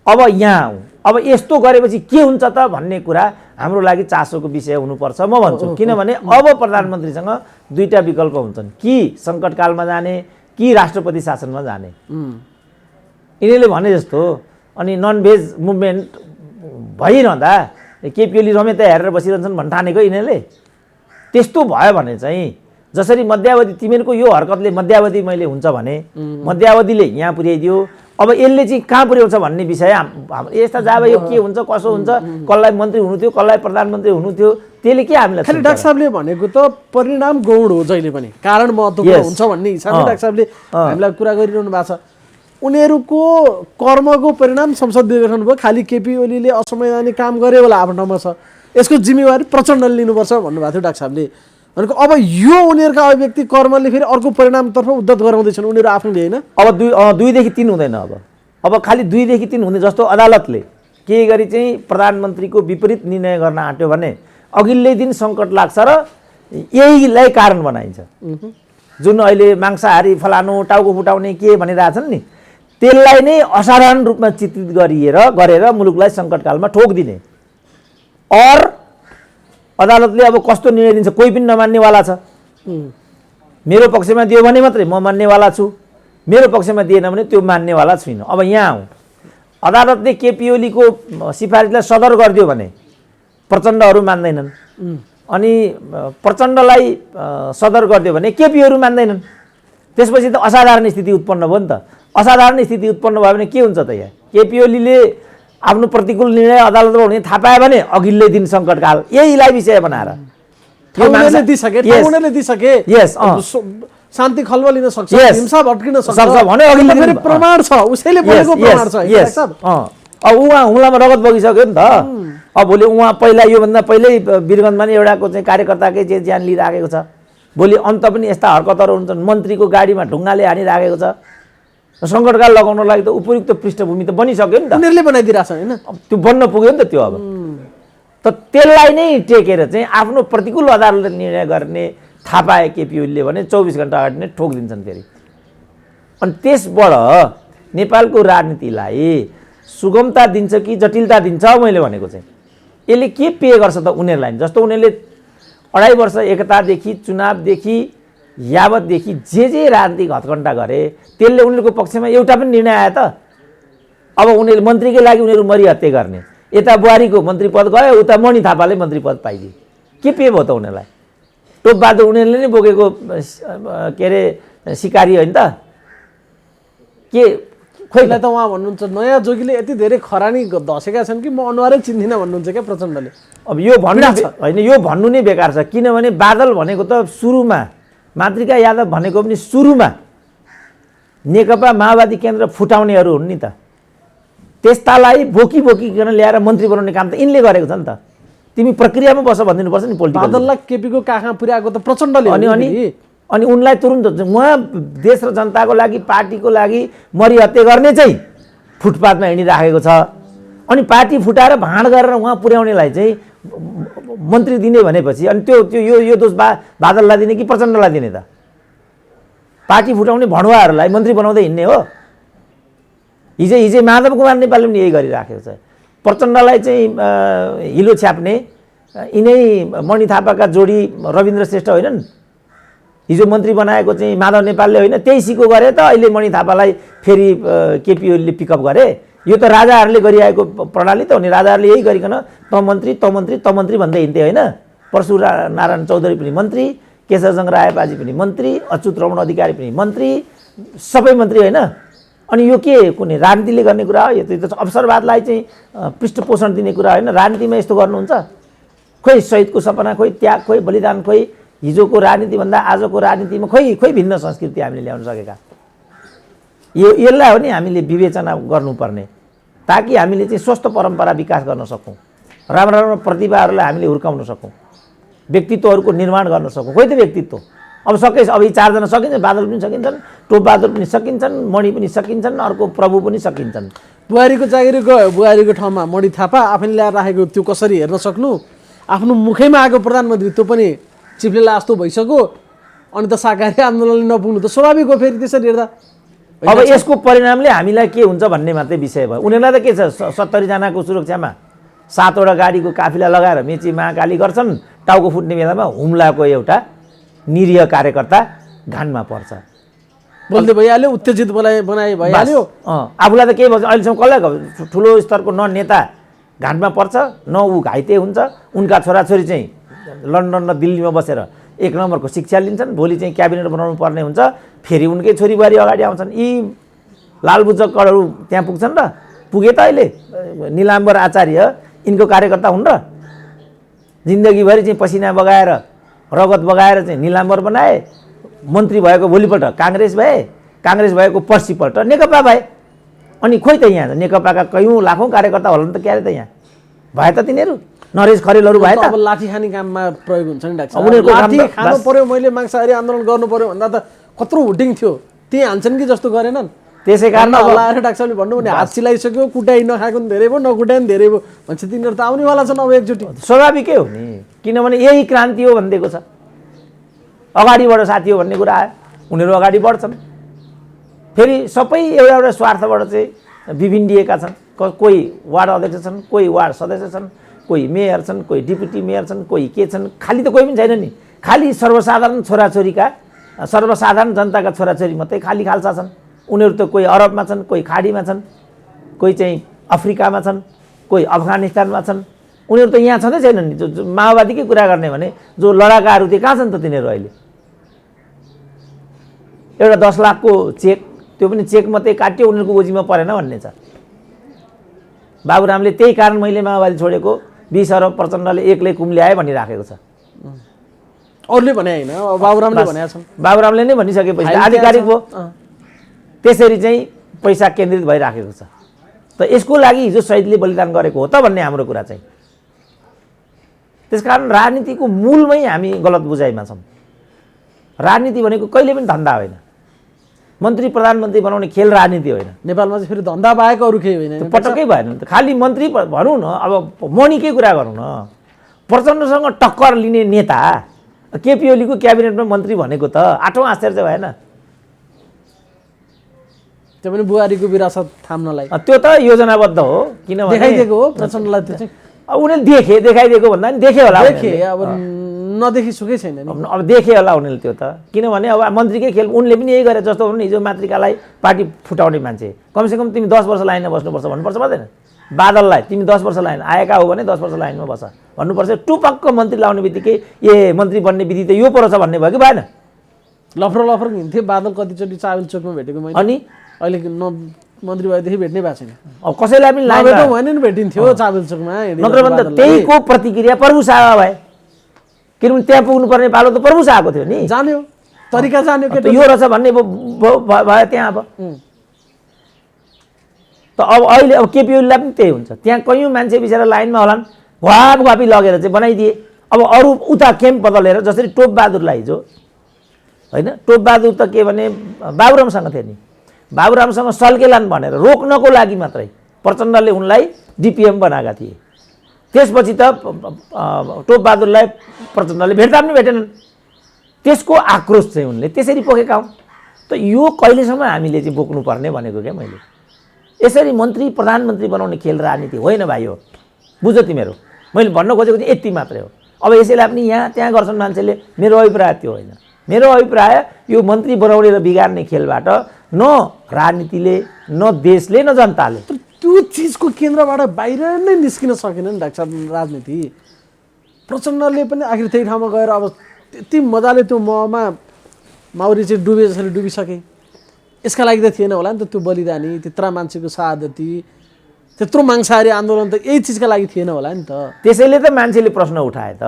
अब यहाँ आउँ, अब यस्तो गरेपछि के हुन्छ त भन्ने कुरा हाम्रो लागि चासोको विषय हुनुपर्छ म भन्छु। किनभने अब प्रधानमन्त्रीसँग 2टा विकल्प हुन्छन्, कि सङ्कटकालमा जाने कि राष्ट्रपति शासनमा जाने। यिनीहरूले भने जस्तो अनि नन भेज मुभमेन्ट भइरहँदा केपी ओली रमेता हेरेर बसिरहन्छन् भन्न ठानेको यिनीहरूले। त्यस्तो भयो भने चाहिँ जसरी मध्यावधि तिमीहरूको यो हरकतले मध्यावधि मैले हुन्छ भने मध्यावधिले यहाँ पुर्याइदियो। अब यसले चाहिँ कहाँ पुर्याउँछ भन्ने विषय यस्ता जाब यो के हुन्छ कसो हुन्छ, कसलाई मन्त्री हुनु थियो, कसलाई प्रधानमन्त्री हुनु थियो, त्यसले के हामीलाई? खालि डाक्टर साहबले भनेको त परिणाम गौण हो जहिले पनि, कारण महत्त्वपूर्ण हुन्छ भन्ने हिसाबले डाक्टर साहबले हामीलाई कुरा गरिरहनु भएको छ। उनीहरूको कर्मको परिणाम संसद विघटन भयो। खालि केपी ओलीले असंवैधानिक काम गरे होला आफ्नो ठाउँमा छ, यसको जिम्मेवारी प्रचण्डले लिनुपर्छ भन्नुभएको थियो डाक्टर साहबले। भनेको अब यो उनीहरूका अभिव्यक्ति कर्मले फेरि अर्को परिणामतर्फ उद्धत गराउँदैछन् उनीहरू आफूले होइन। अब 2 देखि 3 हुँदैन। अब खालि 2 देखि 3 हुने जस्तो अदालतले केही गरी चाहिँ प्रधानमन्त्रीको विपरीत निर्णय गर्न आँट्यो भने अघिल्लै दिन सङ्कट लाग्छ र यहीलाई कारण बनाइन्छ। जुन अहिले मांसाहारी फलानु टाउको फुटाउने के भनिरहेछन् नि, त्यसलाई नै असाधारण रूपमा चित्रित गरेर मुलुकलाई सङ्कटकालमा ठोकिदिने। और अदालतले अब कस्तो निर्णय दिन्छ कोही पनि नमान्नेवाला छ। मेरो पक्षमा दियो भने मात्रै म मान्नेवाला छु, मेरो पक्षमा दिएन भने त्यो मान्नेवाला छुइनँ। अब यहाँ हौँ, अदालतले केपी ओलीको सिफारिसलाई सदर गरिदियो भने प्रचण्डहरू मान्दैनन्, अनि प्रचण्डलाई सदर गरिदियो भने केपीहरू मान्दैनन्। त्यसपछि त असाधारण स्थिति उत्पन्न भयो नि त। असाधारण स्थिति उत्पन्न भयो भने के हुन्छ त? यहाँ केपी ओलीले आफ्नो प्रतिकूल निर्णय अदालतबाट हुने थाहा पायो भने अघिल्लो दिन सङ्कटकाल यहीलाई विषय बनाएर शान्ति खलबल लिन सक्छ, Yes. हिंसा भड्किन सक्छ भने अघिल्लो दिन प्रमाण छ, उसैले बोलेको प्रमाण छ। अब उहाँ हुम्लामा रगत बगिसक्यो नि त। अब भोलि उहाँ पहिला योभन्दा पहिल्यै वीरगन्जमा नि एउटाको चाहिँ कार्यकर्ताकै चाहिँ ज्यान लिइराखेको छ। भोलि अन्त पनि यस्ता हरकतहरू हुन्छन्, मन्त्रीको गाडीमा ढुङ्गाले हानिराखेको छ। सङ्कटकाल लगाउनको लागि त उपयुक्त पृष्ठभूमि त बनिसक्यो नि त, उनीहरूले बनाइदिरहेछ होइन? त्यो बन्न पुग्यो नि त त्यो। अब त त्यसलाई नै टेकेर चाहिँ आफ्नो प्रतिकूल अदालतले निर्णय गर्ने थाहा पाए केपी ओलीले भने 24 घण्टा अगाडि नै ठोकिदिन्छन् फेरि। अनि त्यसबाट नेपालको राजनीतिलाई सुगमता दिन्छ कि जटिलता दिन्छ? मैले भनेको चाहिँ यसले के पे गर्छ त उनीहरूलाई? जस्तो उनीहरूले 2.5 वर्ष एकतादेखि चुनावदेखि यावतदेखि जे राजनीतिक हत्कण्डा गरे त्यसले उनीहरूको पक्षमा एउटा पनि निर्णय आयो त? अब उनीहरू मन्त्रीकै लागि उनीहरू मरिहत्ते गर्ने, यता बुहारीको मन्त्री पद गयो, उता मणि थापाले मन्त्री पद पाइदिए। के पे भयो त उनीहरूलाई? टोपबहादुर उनीहरूले नै बोकेको के अरे सिकारी होइन त? के खोइ त उहाँ भन्नुहुन्छ नयाँ जोगीले यति धेरै खरानी धसेका छन् कि म अनुहारै चिन्दिनँ भन्नुहुन्छ क्या प्रचण्डले। अब यो भन्नु होइन, यो भन्नु नै बेकार छ। किनभने बादल भनेको त सुरुमा, मातृका यादव भनेको पनि सुरुमा नेकपा माओवादी केन्द्र फुटाउनेहरू हुन् नि त। त्यस्तालाई बोकिकन ल्याएर मन्त्री बनाउने काम त यिनले गरेको छ नि त। तिमी प्रक्रियामा बस भनिदिनुपर्छ नि पोलिटिकल। बादललाई केपीको काखमा पुर्याएको त प्रचण्डले। अनि उनलाई तुरुन्त उहाँ देश र जनताको लागि, पार्टीको लागि मरिहत्ते गर्ने चाहिँ फुटपाथमा हिँडिराखेको छ। अनि पार्टी फुटाएर भाँड गरेर उहाँ पुर्याउनेलाई चाहिँ मन्त्री दिने भनेपछि अनि त्यो यो दोष बादललाई दिने कि प्रचण्डलाई दिने त? पार्टी फुटाउने भणुवाहरूलाई मन्त्री बनाउँदै हिँड्ने हो। हिजै माधव कुमार नेपालले पनि यही गरिराखेको छ। प्रचण्डलाई चाहिँ हिलो छ्याप्ने यिनै मणि थापाका जोडी रविन्द्र श्रेष्ठ होइनन्? हिजो मन्त्री बनाएको चाहिँ माधव नेपालले होइन, त्यही सिको गरे त अहिले मणि थापालाई फेरि केपी ओलीले पिकअप गरे। यो त राजाहरूले गरिआएको प्रणाली त हो नि। राजाहरूले यही गरिकन त मन्त्री भन्दै हिँड्थे होइन? परशुनारायण चौधरी पनि मन्त्री, केशरजङ रायपाजी पनि मन्त्री, अच्युत रमण अधिकारी पनि मन्त्री, सबै मन्त्री होइन? अनि यो के कुनै राजनीतिले गर्ने कुरा हो? यो त अवसरवादलाई चाहिँ पृष्ठपोषण दिने कुरा होइन। राजनीतिमा यस्तो गर्नुहुन्छ? खोइ शहीदको सपना, खोइ त्याग, खोइ बलिदान, खोइ हिजोको राजनीतिभन्दा आजको राजनीतिमा खोइ भिन्न संस्कृति हामीले ल्याउन सकेका। यसलाई हो नि हामीले विवेचना गर्नुपर्ने, ताकि हामीले चाहिँ स्वस्थ परम्परा विकास गर्न सकौँ, राम्रो प्रतिभाहरूलाई हामीले हुर्काउन सकौँ, व्यक्तित्वहरूको निर्माण गर्न सकौँ। खोइ त व्यक्तित्व अब सकेस्। अब यी 4 जना सकिन्छ, बादल पनि सकिन्छन्, टोपबहादुर पनि सकिन्छन्, मणि पनि सकिन्छन्, अर्को प्रभु पनि सकिन्छन्। बुहारीको जागिरी गयो, बुहारीको ठाउँमा मणि थापा आफैले ल्याएर राखेको त्यो कसरी हेर्न सक्नु? आफ्नो मुखैमा आएको प्रधानमन्त्री त्यो पनि चिप्ले लास्तो भइसक्यो। अनि त शाकाहारी आन्दोलनले नपुग्नु त स्वाभाविक हो फेरि त्यसरी हेर्दा। अब यसको परिणामले हामीलाई के हुन्छ भन्ने मात्रै विषय भयो। उनीहरूलाई त के छ, 70 जनाको सुरक्षामा 7 वटा गाडीको काफिला लगाएर मेची महाकाली गर्छन्। टाउको फुट्ने बेलामा हुम्लाको एउटा निरीह कार्यकर्ता घानमा पर्छ। बोल्दै भइहाल्यो, उत्तेजित बनाए भइहाल्यो। आफूलाई त केही भन्छ अहिलेसम्म कसलाई ठुलो स्तरको न नेता घाटमा पर्छ न ऊ घाइते हुन्छ। उनका छोराछोरी चाहिँ लन्डन र दिल्लीमा बसेर 1 नम्बरको शिक्षा लिन्छन्, भोलि चाहिँ क्याबिनेट बनाउनु पर्ने हुन्छ, फेरि उनकै छोरीबारी अगाडि आउँछन्। यी लालबुच्चकहरू त्यहाँ पुग्छन् र पुगे त अहिले निलाम्बर आचार्य यिनको कार्यकर्ता हुन् र? जिन्दगीभरि चाहिँ पसिना बगाएर रगत बगाएर चाहिँ निलाम्बर बनाए, मन्त्री भएको भोलिपल्ट काङ्ग्रेस भए, काङ्ग्रेस भएको पर्सिपल्ट नेकपा भए। अनि खोइ त यहाँ नेकपाका कयौँ लाखौँ कार्यकर्ता होला नि त, क्यारे त यहाँ भए त तिनीहरू नरेश खरेलहरू भए त। अब लाठी खाने काममा प्रयोग हुन्छ नि डाक्टर साहब। लाठी खानु पर्यो, मैले मांसाहारी आन्दोलन गर्नु पर्यो भन्दा त कत्रो हुटिङ थियो, त्यही हान्छन् कि जस्तो गरेनन्। त्यसै कारण हल्लाएर डाक्टर साहबले भन्नु भने हात सिलाइसक्यो, कुटाइ नखाएको पनि धेरै भयो, नकुटाइ पनि धेरै भयो भन्छ। तिनीहरू त आउनेवाला छन् अब एकचोटि। स्वाभाविकै हो नि, किनभने यही क्रान्ति हो भनिदिएको छ। अगाडिबाट साथी हो भन्ने कुरा आयो, उनीहरू अगाडि बढ्छन्। फेरि सबै एउटा एउटा स्वार्थबाट चाहिँ विभिन्डिएका छन्। कोही वार्ड अध्यक्ष छन्, कोही वार्ड सदस्य छन्, कोही मेयर छन्, कोही डिप्युटी मेयर छन्, कोही के छन्, खाली त कोही पनि छैन नि। खालि सर्वसाधारण छोराछोरीका, सर्वसाधारण जनताका छोराछोरी मात्रै खाली खाल्सा छन्। उनीहरू त कोही अरबमा छन्, कोही खाडीमा छन्, कोही चाहिँ अफ्रिकामा छन्, कोही अफगानिस्तानमा छन्। उनीहरू त यहाँ छँदै छैनन् नि। जो माओवादीकै कुरा गर्ने भने जो लडाकाहरू त्यो कहाँ छन् त तिनीहरू अहिले? एउटा 10 लाखको चेक, त्यो पनि चेक मात्रै काट्यो, उनीहरूको गोजीमा परेन भन्ने छ। बाबुरामले त्यही कारण मैले माओवादी छोडेको 20 अरब प्रचण्डले एक्लै कुम्ल्याए भनिराखेको छ। अरूले भने होइन, बाबुरामले भनेका छन्। बाबुरामले नै भनिसकेपछि आधिकारिक हो। त्यसरी चाहिँ पैसा केन्द्रित भइराखेको छ। त यसको लागि हिजो शहीदले बलिदान गरेको हो त भन्ने हाम्रो कुरा चाहिँ। त्यसकारण राजनीतिको मूलमै हामी गलत बुझाइमा छौँ। राजनीति भनेको कहिले पनि धन्दा होइन। मन्त्री प्रधानमन्त्री बनाउने खेल राजनीति होइन। नेपालमा चाहिँ फेरि धन्दा बाहेक अरू केही होइन, पटक्कै भएन नि त। खालि मन्त्री भनौँ न, अब मनीकै कुरा गरौँ न। प्रचण्डसँग टक्कर लिने नेता केपी ओलीको क्याबिनेटमा मन्त्री भनेको त 8औं आश्चर्य भएन? त्यो पनि बुहारीको विरासत थाम्नलाई त्यो त योजनाबद्ध हो। किनभने देखाइदिएको हो प्रचण्डलाई। त्यो चाहिँ उनीहरूले देखाइदिएको भन्दा नि देखे होला। अब नदेखि सुकै छैन नि। अब देखे होला उनीहरूले त्यो त। किनभने अब मन्त्रीकै खेल उनले पनि यही गरे। जस्तो भने हिजो मातृकालाई पार्टी फुटाउने मान्छे, कमसेकम तिमी 10 वर्ष लाइनमा बस्नुपर्छ भन्नुपर्छ पर्दैन? बादललाई तिमी 10 वर्ष लाइन आएका हो भने 10 वर्ष लाइनमा बस भन्नुपर्छ। टुपक्क मन्त्री लाउने बित्तिकै ए मन्त्री बन्ने विधि त यो परो छ भन्ने भयो कि भएन? लफ्रो हिँड्थ्यो। बादल कतिचोटि चावल चोकमा भेटेको मैले। अनि अहिले मन्त्री भएदेखि भेट्नै भएको छैन। अब कसैलाई पनि लाइन भने नि भेटिन्थ्यो चावल चोकमा। नत्र भने त त्यहीको प्रतिक्रिया प्रभु शाह भए। किनभने त्यहाँ पुग्नुपर्ने पालो त प्रभु शाहको थियो नि। जान्यो, तरिका जान्यो के यो रहेछ भन्ने भयो त्यहाँ। अब त अब अहिले अब केपी ओलीलाई पनि त्यही हुन्छ। त्यहाँ कयौँ मान्छे बिचरा लाइनमा होलान्, घुवापी लगेर चाहिँ बनाइदिए। अब अरू उता क्याम्प बदलेर, जसरी टोपबहादुरलाई हिजो होइन, टोपबहादुर त के भने बाबुरामसँग थियो नि। बाबुरामसँग सल्केलान् भनेर रोक्नको लागि मात्रै प्रचण्डले उनलाई डिपिएम बनाएका थिए। त्यसपछि त टोपबहादुरलाई प्रचण्डले भेट्दा पनि भेटेनन्। त्यसको आक्रोश चाहिँ उनले त्यसरी पोखेका हुन्। त यो कहिलेसम्म हामीले चाहिँ बोक्नुपर्ने भनेको क्या मैले। यसरी मन्त्री प्रधानमन्त्री बनाउने खेल राजनीति होइन भाइ हो। बुझ तिमीहरू, मैले भन्न खोजेको चाहिँ यति मात्रै हो। अब यसैलाई पनि यहाँ त्यहाँ गर्छन् मान्छेले। मेरो अभिप्राय त्यो होइन। मेरो अभिप्राय यो मन्त्री बनाउने र बिगार्ने खेलबाट न राजनीतिले, न देशले, न जनताले त्यो चिजको केन्द्रबाट बाहिर नै निस्किन सकेन नि डाक्टर साहब। राजनीति प्रचण्डले पनि आखिर त्यही ठाउँमा गएर अब त्यति मजाले त्यो ममा माउरी चाहिँ डुबे जसरी डुबिसके। यसका लागि त थिएन होला नि त त्यो बलिदानी, त्यत्रा मान्छेको शहादती, त्यत्रो मांसाहारी आन्दोलन त यही चिजका लागि थिएन होला नि त। त्यसैले त मान्छेले प्रश्न उठाए त।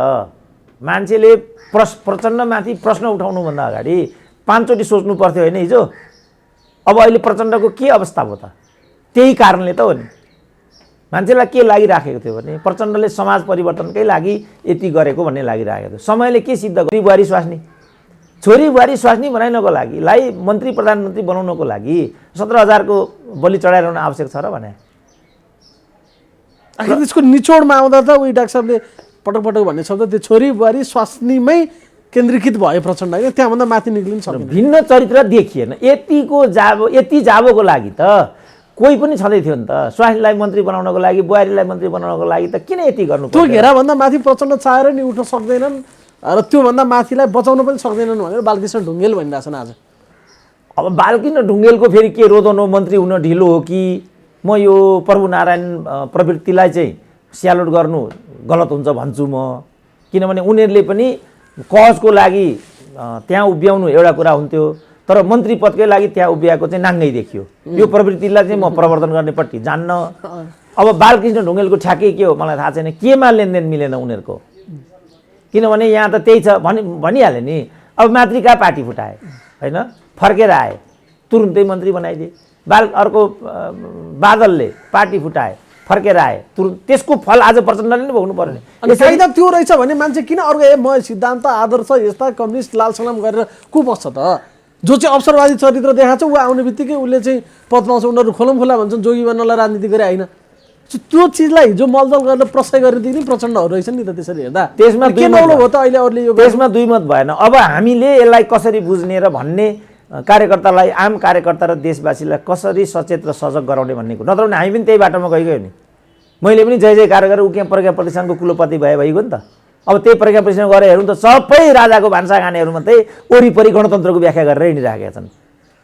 मान्छेले प्रचण्डमाथि प्रश्न उठाउनुभन्दा अगाडि 5 चोटि सोच्नु पर्थ्यो होइन हिजो? अब अहिले प्रचण्डको के अवस्था भयो त? त्यही कारणले त हो नि। मान्छेलाई के लागिराखेको थियो भने प्रचण्डले समाज परिवर्तनकै लागि यति गरेको भन्ने लागिराखेको थियो। समयले के सिद्ध गर्यो? बुहारी स्वास्नी, छोरी बुहारी स्वास्नी बनाइनको लागि, मन्त्री प्रधानमन्त्री बनाउनको लागि 17,000 को बलि चढाइरहनु आवश्यक छ र भने। आखिर त्यसको निचोडमा आउँदा त उही डाक्टर साहबले पटक पटक भन्ने शब्द त्यो छोरी बुहारी स्वास्नीमै केन्द्रीकृत भयो प्रचण्ड होइन, त्यहाँभन्दा माथि निक्लिनु सक्दैन। भिन्न चरित्र देखिएन। यति जाबोको लागि त कोही पनि छँदै थियो नि त। स्वास्नीलाई मन्त्री बनाउनको लागि, बुहारीलाई मन्त्री बनाउनको लागि त किन यति गर्नु? त्यो घेराभन्दा माथि प्रचण्ड चाहेर नि उठ्न सक्दैनन् र त्योभन्दा माथिलाई बचाउन पनि सक्दैनन् भनेर बालकृष्ण ढुङ्गेल भनिरहेछन् आज। अब बालकृष्ण ढुङ्गेलको फेरि के रोदन हो? मन्त्री हुन ढिलो हो कि म यो प्रभुनारायण प्रवृत्तिलाई चाहिँ स्यालुट गर्नु गलत हुन्छ भन्छु म। किनभने उनीहरूले पनि कहजको लागि त्यहाँ उभ्याउनु एउटा कुरा हुन्थ्यो, तर मन्त्री पदकै लागि त्यहाँ उभिएको चाहिँ नाङ्गै देखियो। यो प्रवृत्तिलाई चाहिँ म प्रवर्तन गर्नेपट्टि जान्न। अब बालकृष्ण ढुङ्गेलको ठ्याक्कै के हो मलाई थाहा छैन। केमा लेनदेन मिलेन उनीहरूको? किनभने यहाँ त त्यही छ भनिहाले नि। अब मातृका पार्टी फुटाए होइन, फर्केर आए, तुरुन्तै मन्त्री बनाइदिए। अर्को बादलले पार्टी फुटाए, फर्केर आए, तुरुन्त। त्यसको फल आज प्रचण्डले नै भोग्नु पर्ने। यसरी त त्यो रहेछ भने मान्छे किन अर्को म सिद्धान्त आदर्श यस्ता कम्युनिस्ट लाल सलाम गरेर को बस्छ त? जो चाहिँ अवसरवादी चरित्र देखाएको छ ऊ आउने बित्तिकै उसले चाहिँ पद पाउँछ। उनीहरू खोलम खोला भन्छन् जोगी बन्नलाई राजनीति गरे होइन। त्यो चिजलाई जो मलदल गरेर प्रशय गरिदिने प्रचण्डहरू रहेछ नि त। त्यसरी हेर्दा त्यसमा के नौलो हो त अहिले अरूले यो? त्यसमा दुई मत भएन। अब हामीले यसलाई कसरी बुझ्ने र भन्ने कार्यकर्तालाई, आम कार्यकर्ता र देशवासीलाई कसरी सचेत र सजग गराउने भन्ने कुरा। नत्र भने हामी पनि त्यही बाटोमा गइगयो नि। मैले पनि जय जयकार गरेर उक्या प्रज्ञा प्रतिष्ठानको कुलपति भइगयो नि त। अब त्यही प्रज्ञा प्रतिष्ठान गरे हेरौँ त सबै राजाको भान्सा खानेहरू मात्रै वरिपरि गणतन्त्रको व्याख्या गरेर हिँडिराखेका छन्।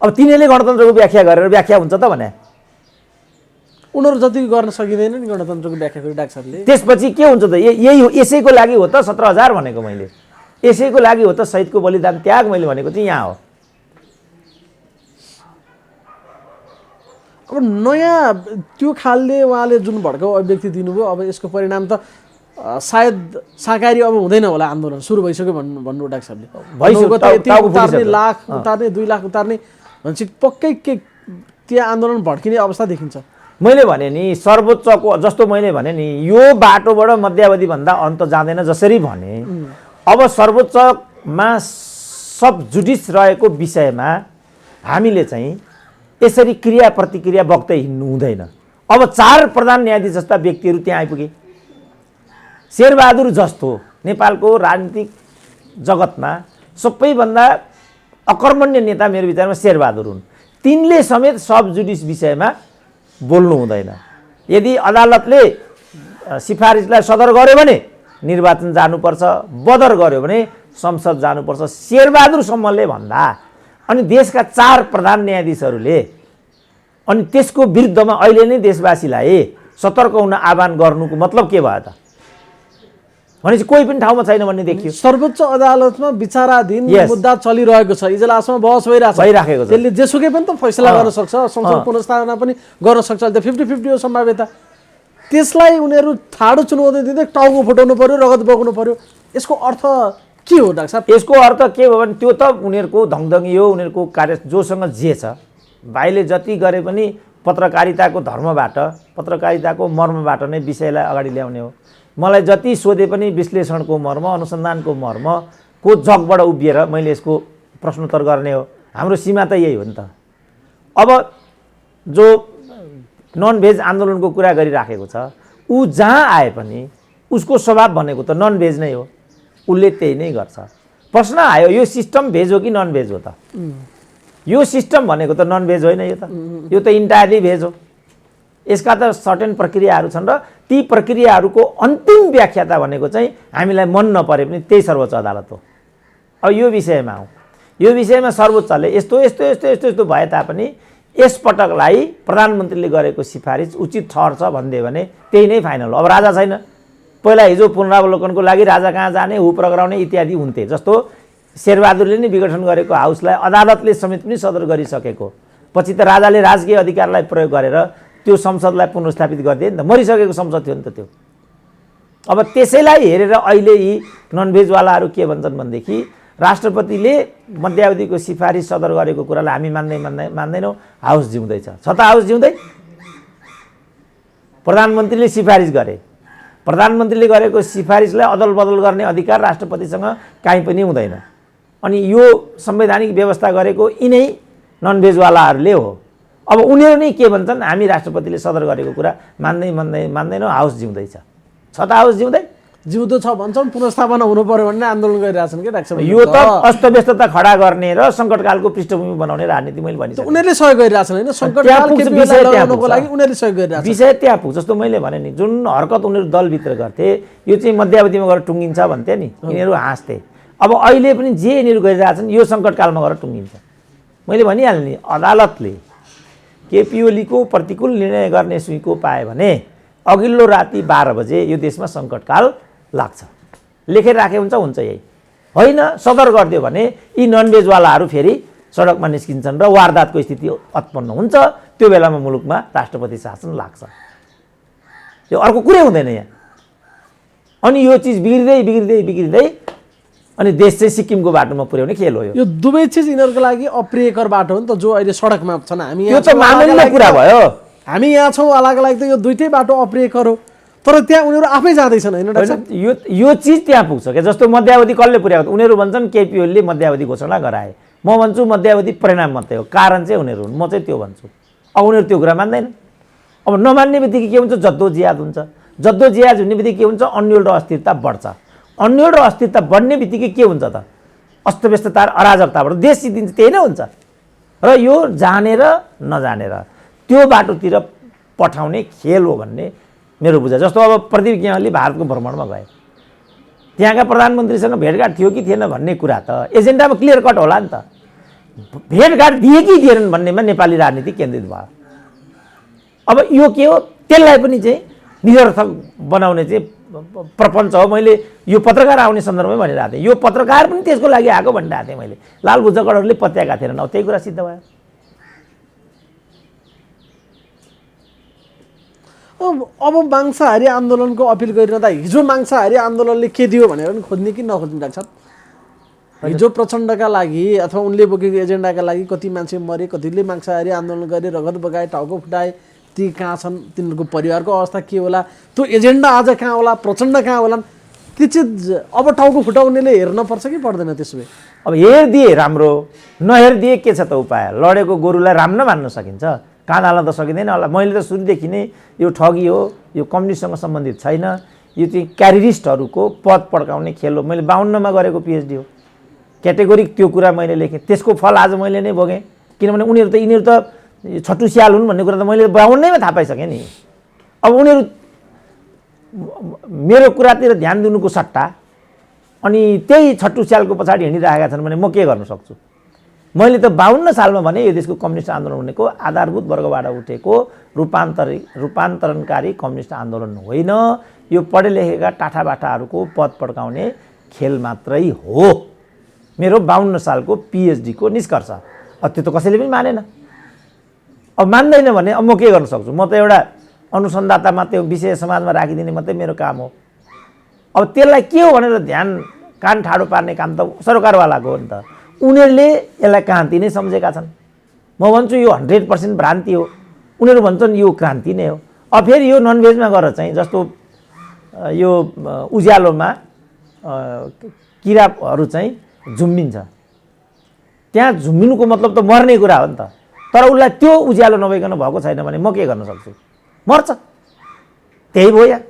अब तिनीहरूले गणतन्त्रको व्याख्या गरेर व्याख्या हुन्छ त भने उनीहरू जति गर्न सकिँदैन नि गणतन्त्रको व्याख्या गरी डाक्टर साहबले। त्यसपछि के हुन्छ त? यही हो, यसैको लागि हो त 17,000 भनेको मैले, यसैको लागि हो त शहीदको बलिदान त्याग मैले भनेको चाहिँ यहाँ हो। अब नयाँ त्यो खालले उहाँले जुन भड्काउ अभिव्यक्ति दिनुभयो, अब यसको परिणाम त सायद साकारी अब हुँदैन होला, आन्दोलन सुरु भइसक्यो भन्नु डाक्टर साहबले। लाख उतार्ने 2 लाख उतार्ने भनेपछि पक्कै के त्यहाँ आन्दोलन भड्किने अवस्था देखिन्छ। मैले भने नि सर्वोच्चको जस्तो मैले भने नि यो बाटोबाट मध्यावधि भन्दा अन्त जाँदैन जसरी भने, अब सर्वोच्चमा सब जुडिस रहेको विषयमा हामीले चाहिँ यसरी क्रिया प्रतिक्रिया बग्दै हिँड्नु हुँदैन। अब 4 प्रधान न्यायाधीश जस्ता व्यक्तिहरू त्यहाँ आइपुगे। शेरबहादुर जस्तो नेपालको राजनीतिक जगतमा सबैभन्दा अकर्मण्य नेता मेरो विचारमा शेरबहादुर हुन्। तिनले समेत सब जुडिस विषयमा बोल्नु हुँदैन। यदि अदालतले सिफारिसलाई सदर गर्यो भने निर्वाचन जानुपर्छ, बदर गर्यो भने संसद जानुपर्छ, शेरबहादुरसम्मले भन्दा अनि देशका 4 प्रधान न्यायाधीशहरूले अनि त्यसको विरुद्धमा अहिले नै देशवासीलाई सतर्क हुन आह्वान गर्नुको मतलब के भयो त? भनेपछि कोही पनि ठाउँमा छैन भन्ने देखियो। सर्वोच्च अदालतमा विचाराधीन मुद्दा चलिरहेको छ, इजलासमा बहस भइराखेको छ। त्यसले जेसुकै पनि त फैसला गर्न सक्छ, संसद पुनर्स्थापना पनि गर्न सक्छ। अहिले त 50-50 हो सम्भाव्यता। त्यसलाई उनीहरू ठाडो चुनौती दिँदै टाउको फुटाउनु पर्यो, रगत बगाउनु पर्यो। यसको अर्थ के हो डाक्टर साहब? यसको अर्थ के हो भने त्यो त उनीहरूको धङधङी हो, उनीहरूको कार्य जोसँग जे छ। भाइले जति गरे पनि पत्रकारिताको धर्मबाट, पत्रकारिताको मर्मबाट नै विषयलाई अगाडि ल्याउने हो। मलाई जति सोधे पनि विश्लेषणको मर्म, अनुसन्धानको मर्मको जगबाट उभिएर मैले यसको प्रश्नोत्तर गर्ने हो। हाम्रो सीमा त यही हो नि त। अब जो नन भेज आन्दोलनको कुरा गरिराखेको छ, ऊ जहाँ आए पनि उसको स्वभाव भनेको त नन भेज नै हो। उसले त्यही नै गर्छ। प्रश्न आयो यो सिस्टम भेज हो कि नन भेज हो त? यो सिस्टम भनेको त नन भेज होइन, यो त इन्टायरली भेज हो। यसका त सर्टेन प्रक्रियाहरू छन् र ती प्रक्रियाहरूको अन्तिम व्याख्याता भनेको चाहिँ हामीलाई मन नपरे पनि त्यही सर्वोच्च अदालत हो। अब यो विषयमा हो, यो विषयमा सर्वोच्चले यस्तो यस्तो यस्तो यस्तो यस्तो भए तापनि यसपटकलाई प्रधानमन्त्रीले गरेको सिफारिस उचित ठहर्छ भनिदियो भने त्यही नै फाइनल हो। अब राजा छैन। पहिला हिजो पुनरावलोकनको लागि राजा कहाँ जाने, हु प्रगराउने इत्यादि हुन्थे। जस्तो शेरबहादुरले नै विघटन गरेको हाउसलाई अदालतले समेत पनि सदर गरिसकेको, पछि त राजाले राजकीय अधिकारलाई प्रयोग गरेर त्यो संसदलाई पुनर्स्थापित गरिदिए नि त। मरिसकेको संसद थियो नि त त्यो। अब त्यसैलाई हेरेर अहिले यी ननभेजवालाहरू के भन्छन् भनेदेखि राष्ट्रपतिले मध्यावधिको सिफारिस सदर गरेको कुरालाई हामी मान्दैनौँ, हाउस जिउँदैछ। छ त हाउस जिउँदै? प्रधानमन्त्रीले सिफारिस गरे, प्रधानमन्त्रीले गरेको सिफारिसलाई अदल बदल गर्ने अधिकार राष्ट्रपतिसँग काहीँ पनि हुँदैन। अनि यो संवैधानिक व्यवस्था गरेको यिनै ननभेजवालाहरूले हो। अब उनीहरू नै के भन्छन्, हामी राष्ट्रपतिले सदर गरेको कुरा मान्दैनौँ, हाउस जिउँदैछ। छ त हाउस जिउँदै? जिउँदो छ भन्छन्, पुनर्स्थापना हुनु पर्यो भन्ने आन्दोलन गरिरहेछन् कि डाक्टर साहब। यो त अस्तव्यस्तता खडा गर्ने र सङ्कटकालको पृष्ठभूमि बनाउने राजनीति मैले भनिसकेँ। उनीहरूले सहयोग गरिरहेछन् होइन, सङ्कटकालको लागि उनीहरूले सहयोग गरिरहेछन्। विषय त्यहाँ पुग्छ। जस्तो मैले भने नि जुन हरकत उनीहरू दलभित्र गर्थे यो चाहिँ मध्यावधिमा गएर टुङ्गिन्छ भन्थे नि, यिनीहरू हाँस्थे। अब अहिले पनि जे यिनीहरू गरिरहेछन् यो सङ्कटकालमा गएर टुङ्गिन्छ। मैले भनिहालेँ नि, अदालतले केपी ओलीको प्रतिकूल निर्णय गर्ने सुइँको पाए भने अघिल्लो राति 12 बजे यो देशमा सङ्कटकाल लाग्छ। लेखेर राखे हुन्छ यही होइन। सदर गरिदियो भने यी ननभेजवालाहरू फेरि सडकमा निस्किन्छन् र वारदातको स्थिति उत्पन्न हुन्छ। त्यो बेलामा मुलुकमा राष्ट्रपति शासन लाग्छ। यो अर्को कुरै हुँदैन यहाँ। अनि यो चिज बिग्रिँदै अनि देश चाहिँ सिक्किमको बाटोमा पुर्याउने खेल हो यो। दुवै चिज यिनीहरूको लागि अप्रियकर बाटो हो नि त, जो अहिले सडकमा छन्। हामी यो त माननीय कुरा भयो। हामी यहाँ छौँ, वालाको लागि त यो दुईटै बाटो अप्रियकर हो। तर त्यहाँ उनीहरू आफै जाँदैछन् होइन डाक्टर साहब? यो चिज त्यहाँ पुग्छ क्या। जस्तो मध्यावधि कसले पुर्याएको? उनीहरू भन्छन् केपी ओलीले मध्यावधि घोषणा गराए। म भन्छु मध्यावधि परिणाम मात्रै हो, कारण चाहिँ उनीहरू हुन्। म चाहिँ त्यो भन्छु। अब उनीहरू त्यो कुरा मान्दैन। अब नमान्ने बित्तिकै के हुन्छ? जद्दोजिहाद हुन्छ। जद्दोजिहाद हुने बित्तिकै के हुन्छ? अन्यल र अस्थिरता बढ्छ। अन्यल र अस्थिरता बढ्ने बित्तिकै के हुन्छ त? अस्तव्यस्तता, अराजकताबाट देश सिद्धिन्छ। त्यही नै हुन्छ। र यो जानेर नजानेर त्यो बाटोतिर पठाउने खेल हो भन्ने मेरो बुझाइ। जस्तो अब प्रदीप गेवाली भारतको भ्रमणमा गए, त्यहाँका प्रधानमन्त्रीसँग भेटघाट थियो कि थिएन भन्ने कुरा त एजेन्डामा क्लियर कट होला नि त। भेटघाट दिए कि दिएनन् भन्नेमा नेपाली राजनीति केन्द्रित भयो। अब यो के हो, त्यसलाई पनि चाहिँ निरर्थक बनाउने चाहिँ प्रपञ्च हो। मैले यो पत्रकार आउने सन्दर्भमै भनिरहेको थिएँ, यो पत्रकार पनि त्यसको लागि आएको भनिरहेको थिएँ मैले। लाल बुद्धगढहरूले पत्याएका थिएनन्, अब त्यही कुरा सिद्ध भयो। अब मांसाहारी आन्दोलनको अपिल गरिरहँदा हिजो मांसाहारी आन्दोलनले के दियो भनेर पनि खोज्ने कि नखोज्ने डाक्टर साहब? हिजो प्रचण्डका लागि अथवा उनले बोकेको एजेन्डाका लागि कति मान्छे मरे, कतिले मांसाहारी आन्दोलन गरे, रगत बगाए, टाउको फुटाए, ती कहाँ छन्, तिनीहरूको परिवारको अवस्था के होला, त्यो एजेन्डा आज कहाँ होला, प्रचण्ड कहाँ होलान्, त्यो चिज अब टाउको फुटाउनेले हेर्न पर्छ कि पर्दैन? त्यसो भए अब हेरिदिए राम्रो, नहेरिदिए के छ त उपाय? लडेको गोरुलाई राम्रो मान्न सकिन्छ, कान हाल्न त सकिँदैन होला। मैले त सुरुदेखि नै यो ठगी हो, यो कम्युनिस्टसँग सम्बन्धित छैन, यो चाहिँ क्यारियरिस्टहरूको पद पड्काउने खेल हो। मैले 52मा गरेको पिएचडी हो, क्याटेगोरिक त्यो कुरा मैले लेखेँ। त्यसको फल आज मैले नै भोगेँ, किनभने यिनीहरू त छट्टु स्याल हुन् भन्ने कुरा त मैले 52मा थाहा पाइसकेँ नि। अब उनीहरू मेरो कुरातिर ध्यान दिनुको सट्टा अनि त्यही छट्टु स्यालको पछाडि हिँडिरहेका छन् भने म के गर्न सक्छु? मैले त 52 सालमा भने यो देशको कम्युनिस्ट आन्दोलन भनेको आधारभूत वर्गबाट उठेको रूपान्तरणकारी कम्युनिस्ट आन्दोलन होइन, यो पढे लेखेका टाठाबाठाहरूको पद पड्काउने खेल मात्रै हो। मेरो 52 सालको पिएचडीको निष्कर्ष। अब त्यो त कसैले पनि मानेन। अब मान्दैन भने अब म के गर्न सक्छु? म त एउटा अनुसन्धातामा त्यो विषय समाजमा राखिदिने मात्रै मेरो काम हो। अब त्यसलाई के हो भनेर ध्यान कान ठाडो पार्ने काम त सरकारवालाको हो नि त। उनीहरूले यसलाई क्रान्ति नै सम्झेका छन्। म भन्छु यो 100% भ्रान्ति हो, उनीहरू भन्छन् यो क्रान्ति नै हो। अब फेरि यो ननभेजमा गएर चाहिँ जस्तो यो उज्यालोमा किराहरू चाहिँ झुम्बिन्छ, त्यहाँ झुम्बिनुको मतलब त मर्ने कुरा हो नि त। तर उसलाई त्यो उज्यालो नभइकन भएको छैन भने म के गर्न सक्छु? मर्छ। त्यही भयो या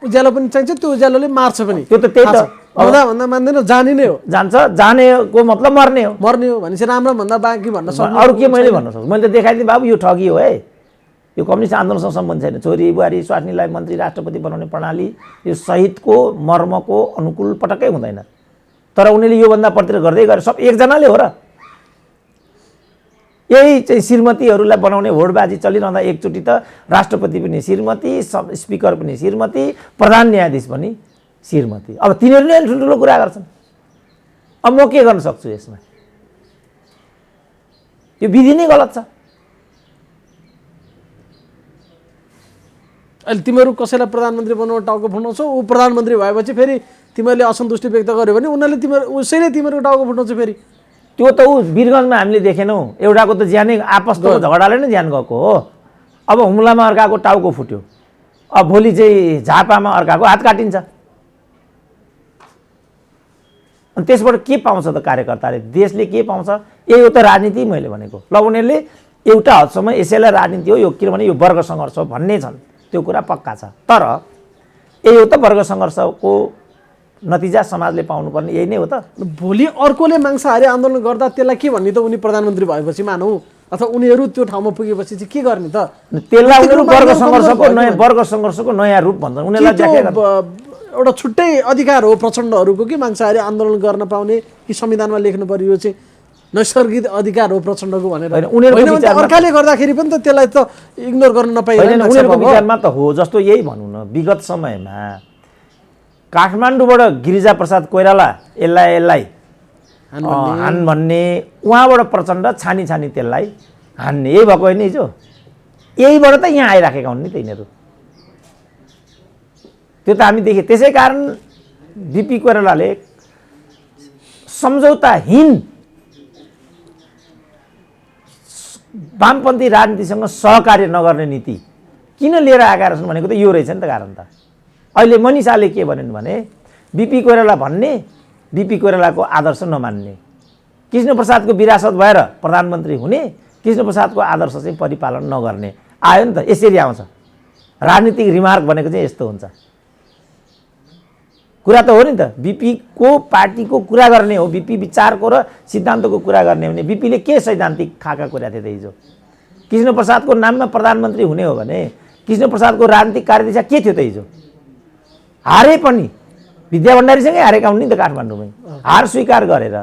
उज्यालो पनि चाहिन्छ, त्यो उज्यालोले मार्छ पनि। त्यो त त्यही त भन्दा मान्दैन, जाने नै हो। जान्छ, जानेको मतलब मर्ने हो। मर्ने हो भनेपछि राम्रो भन्दा बाँकी भन्न सक्नु अरू के मैले भन्न सक्छु? मैले त देखाइदिएँ बाबु यो ठगी हो है, यो कम्युनिस्ट आन्दोलनसँग सम्बन्ध छैन। छोरी बुहारी स्वास्नीलाई मन्त्री राष्ट्रपति बनाउने प्रणाली यो सहितको मर्मको अनुकूल पटक्कै हुँदैन। तर उनीहरूले योभन्दा प्रतिरोध गर्दै गरे। सब एकजनाले हो र। यही चाहिँ श्रीमतीहरूलाई बनाउने होडबाजी चलिरहँदा एकचोटि त राष्ट्रपति पनि श्रीमती, स्पिकर पनि श्रीमती, प्रधान न्यायाधीश पनि श्रीमती। अब तिनीहरू नै ठुल्ठुलो कुरा गर्छन्। अब म के गर्न सक्छु यसमा? यो विधि नै गलत छ। अहिले तिमीहरू कसैलाई प्रधानमन्त्री बनाउन टाउको फुटाउँछौ, ऊ प्रधानमन्त्री भएपछि फेरि तिमीहरूले असन्तुष्टि व्यक्त गर्यो भने उनीहरूले उसैले तिमीहरूको टाउको फुटाउँछ फेरि। त्यो त ऊ वीरगन्जमा हामीले देखेनौँ, एउटाको त ज्यानै आपसको झगडाले नै ज्यान गएको हो। अब हुम्लामा अर्काको टाउको फुट्यो, अब भोलि चाहिँ झापामा अर्काको हात काटिन्छ। अनि त्यसबाट के पाउँछ त कार्यकर्ताले? देशले के पाउँछ? यही हो त राजनीति मैले भनेको। ल उनीहरूले एउटा हदसम्म यसैलाई राजनीति हो यो, किनभने यो वर्ग सङ्घर्ष हो भन्ने छन्, त्यो कुरा पक्का छ। तर यही हो त वर्ग सङ्घर्षको नतिजा समाजले पाउनुपर्ने यही नै हो त। भोलि अर्कोले मांसाहारी आन्दोलन गर्दा त्यसलाई के भन्ने त? उनी प्रधानमन्त्री भएपछि मानौँ अथवा उनीहरू त्यो ठाउँमा पुगेपछि चाहिँ के गर्ने त? त्यसलाई उनीहरू वर्ग सङ्घर्षको नयाँ रूप भन्छन्। उनीहरूलाई एउटा छुट्टै अधिकार हो प्रचण्डहरूको कि मांसाहारी आन्दोलन गर्न पाउने, कि संविधानमा लेख्नु पर्यो यो चाहिँ नैसर्गिक अधिकार हो प्रचण्डको भनेर? अर्काले गर्दाखेरि पनि त त्यसलाई त इग्नोर गर्न नपाइँदैन। उनीहरूको विचारमा त हो। जस्तो यही भनौँ न, विगत समयमा काठमाडौँबाट गिरिजा प्रसाद कोइराला यसलाई हान भन्ने, उहाँबाट प्रचण्ड छानी त्यसलाई हान्ने, यही भएको होइन हिजो? यहीबाट त यहाँ आइराखेका हुन् नि त यिनीहरू। त्यो त हामी देखेँ। त्यसै कारण बिपी कोइरालाले सम्झौताहीन वामपन्थी राजनीतिसँग सहकार्य नगर्ने नीति किन लिएर आएका रहेछन् भनेको त यो रहेछ नि त कारण त। अहिले मनिषाले के भनिन् भने बिपी कोइराला भन्ने, बिपी कोइरालाको आदर्श नमान्ने, कृष्णप्रसादको विरासत भएर प्रधानमन्त्री हुने, कृष्णप्रसादको आदर्श चाहिँ परिपालन नगर्ने आयो नि त। यसरी आउँछ राजनीतिक रिमार्क भनेको चाहिँ यस्तो हुन्छ। कुरा त हो नि त। बिपीको पार्टीको कुरा गर्ने हो, बिपी विचारको र सिद्धान्तको कुरा गर्ने हो भने बिपीले के सैद्धान्तिक खाका कुरा थिए त हिजो? कृष्णप्रसादको नाममा प्रधानमन्त्री हुने हो भने कृष्णप्रसादको राजनीतिक कार्यदिशा के थियो त हिजो? हारे पनि विद्या भण्डारीसँगै हारेका हुन् नि त काठमाडौँमै, हार स्वीकार गरेर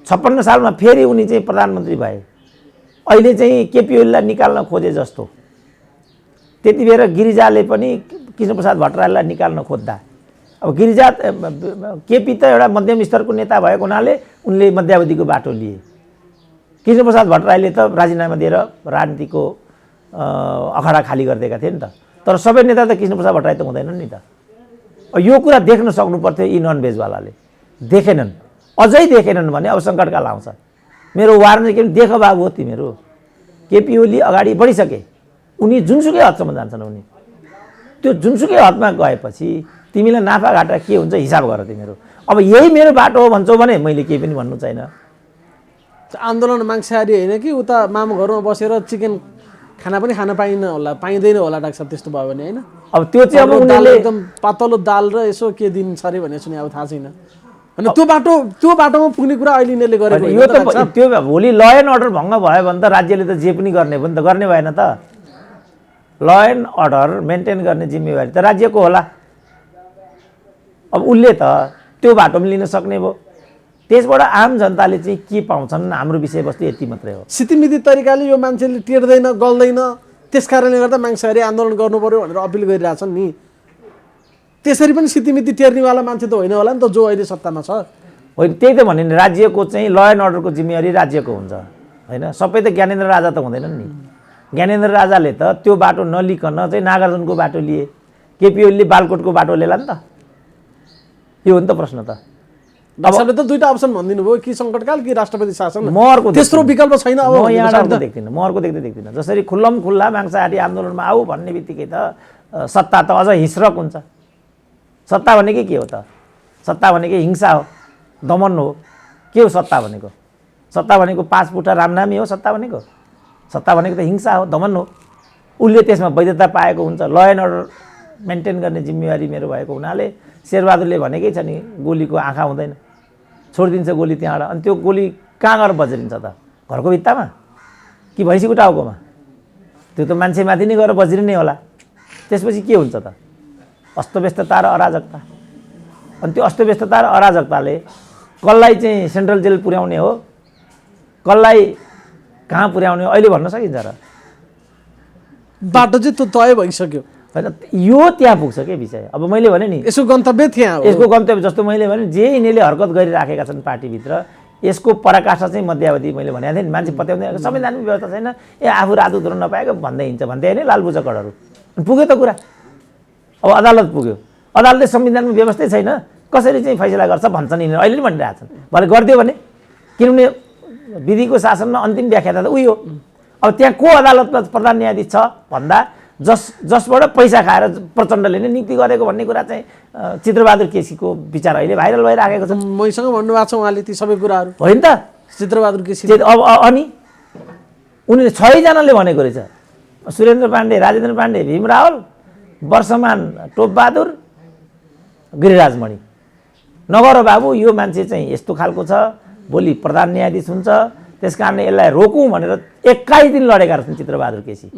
56 सालमा फेरि उनी चाहिँ प्रधानमन्त्री भए। अहिले चाहिँ केपी ओलीलाई निकाल्न खोजे जस्तो। त्यति बेर गिरिजाले पनि कृष्णप्रसाद भट्टराईलाई निकाल्न खोज्दा अब गिरिजा केपी त एउटा मध्यम स्तरको नेता भएको हुनाले उनले मध्यावधिको बाटो लिए। कृष्णप्रसाद भट्टराईले त राजीनामा दिएर राजनीतिको अखडा खाली गरिदिएका थिए नि त। तर सबै नेता त कृष्णप्रसाद भट्टराई त हुँदैनन् नि त। यो कुरा देख्न सक्नु पर्थ्यो यी नन भेजवालाले, देखेनन्, अझै देखेनन् भने अब सङ्कटकाल आउँछ। मेरो वार्निङ के देख बाबु हो तिमीहरू, केपी ओली अगाडि बढिसके, उनी जुनसुकै हदसम्म जान्छन्। उनी त्यो जुनसुकै हदमा गएपछि तिमीलाई नाफा घाटा के हुन्छ हिसाब गर तिमीहरू। अब यही मेरो बाटो हो भन्छौ भने मैले केही पनि भन्नु छैन। आन्दोलन माग्छारी होइन कि उता मामु घरमा बसेर चिकन खाना पनि खान पाइन्न होला, पाइँदैन होला डाक्टर साहब त्यस्तो भयो भने होइन? अब त्यो चाहिँ अब उनीहरूले एकदम पातलो दाल र यसो के दिन्छ अरे भन्ने सुने, अब थाहा छैन। अनि त्यो बाटोमा पुग्ने कुरा अहिले यिनीहरूले गरेको यो त त्यो भोलि ल एन्ड अर्डर भङ्ग भयो भने त राज्यले त जे पनि गर्ने भयो नि त, गर्ने भएन त। ल एन्ड अर्डर मेन्टेन गर्ने जिम्मेवारी त राज्यको होला। अब उसले त त्यो बाटोमा लिन सक्ने भयो। त्यसबाट आम जनताले चाहिँ के पाउँछन्, हाम्रो विषयवस्तु यति मात्रै हो। सितिमिति तरिकाले यो मान्छेले टेर्दैन, गल्दैन, त्यस कारणले गर्दा माग्छारी आन्दोलन गर्नु पर्यो भनेर अपिल गरिरहेछन् नि। त्यसरी पनि सितिमिति टेर्नेवाला मान्छे त होइन होला नि त जो अहिले सत्तामा छ। होइन, त्यही त भने नि, राज्यको चाहिँ ल एन्ड अर्डरको जिम्मेवारी राज्यको हुन्छ होइन। सबै त ज्ञानेन्द्र राजा त हुँदैनन् नि। ज्ञानेन्द्र राजाले त त्यो बाटो नलिकन चाहिँ नागार्जुनको बाटो लिए, केपी ओलीले बालकोटको बाटो लिएला नि त। यो हो नि त प्रश्न त। डाक्टरले त दुईटा अप्सन भनिदिनु भयो, कि सङ्कटकाल कि राष्ट्रपति शासन। म अर्को तेस्रो विकल्प छैन। अब म यहाँ अर्को देख्दिनँ, म अर्को देख्दिनँ। जसरी खुल्लम खुल्ला माग्छारी आन्दोलनमा आऊ भन्ने बित्तिकै त सत्ता त अझ हिस्रक हुन्छ। सत्ता भनेकै के हो त? सत्ता भनेकै हिंसा हो, दमन हो। के हो सत्ता भनेको? सत्ता भनेको 5 फुटा रामनामी हो सत्ता भनेको? सत्ता भनेको त हिंसा हो, दमन हो। उसले त्यसमा वैधता पाएको हुन्छ। ल एन्ड अर्डर मेन्टेन गर्ने जिम्मेवारी मेरो भएको हुनाले शेरबहादुरले भनेकै छ नि, गोलीको आँखा हुँदैन, छोडिदिन्छ गोली त्यहाँबाट। अनि त्यो गोली कहाँ गएर बज्रिन्छ त? घरको भित्तामा कि भैँसीको टाउकोमा? त्यो त मान्छेमाथि नै गएर बज्रिने होला। त्यसपछि के हुन्छ त? अस्तव्यस्तता र अराजकता। अनि त्यो अस्तव्यस्तता र अराजकताले कसलाई चाहिँ सेन्ट्रल जेल पुर्याउने हो, कसलाई कहाँ पुर्याउने हो अहिले भन्न सकिन्छ र? बाटो चाहिँ त्यो तय भइसक्यो होइन, यो त्यहाँ पुग्छ के विषय। अब मैले भने नि यसको गन्तव्य त्यहाँ हो। यसको गन्तव्य जस्तो मैले भने जे यिनीहरूले हरकत गरिराखेका छन् पार्टीभित्र, यसको पराकाष्ठा चाहिँ मध्यावधि मैले भनेको थिएँ नि, मान्छे पत्याउँदैन, संवैधानिक व्यवस्था छैन, ए आफू रातो धुन नपाएको भन्दै हिँड्छ भन्दै होइन लालबुचकडहरू। पुग्यो त कुरा। अब अदालत पुग्यो, अदालतले संविधानमा व्यवस्थै छैन, कसरी चाहिँ फैसला गर्छ भन्छन् यिनीहरू, अहिले पनि भनिरहेछन्। भरे गरिदियो भने, किनभने विधिको शासनमा अन्तिम व्याख्याता त उही हो। अब त्यहाँ को अदालतमा प्रधान न्यायाधीश छ भन्दा जसबाट पैसा खाएर प्रचण्डले नै नियुक्ति गरेको भन्ने कुरा चाहिँ चित्रबहादुर केसीको विचार अहिले भाइरल भइराखेको छ। मैसँग भन्नुभएको छ उहाँले ती सबै कुराहरू, होइन त? चित्रबहादुर केसी अब अनि उनीले 6 जनाले भनेको रहेछ, सुरेन्द्र पाण्डे, राजेन्द्र पाण्डे, भीम रावल, वर्षमान टोपबहादुर, गिरिराजमणि। नगर बाबु यो मान्छे चाहिँ यस्तो खालको छ, भोलि प्रधान न्यायाधीश हुन्छ, त्यस कारणले यसलाई रोकौँ भनेर 21 दिन लडेका रहेछन् चित्रबहादुर केसी।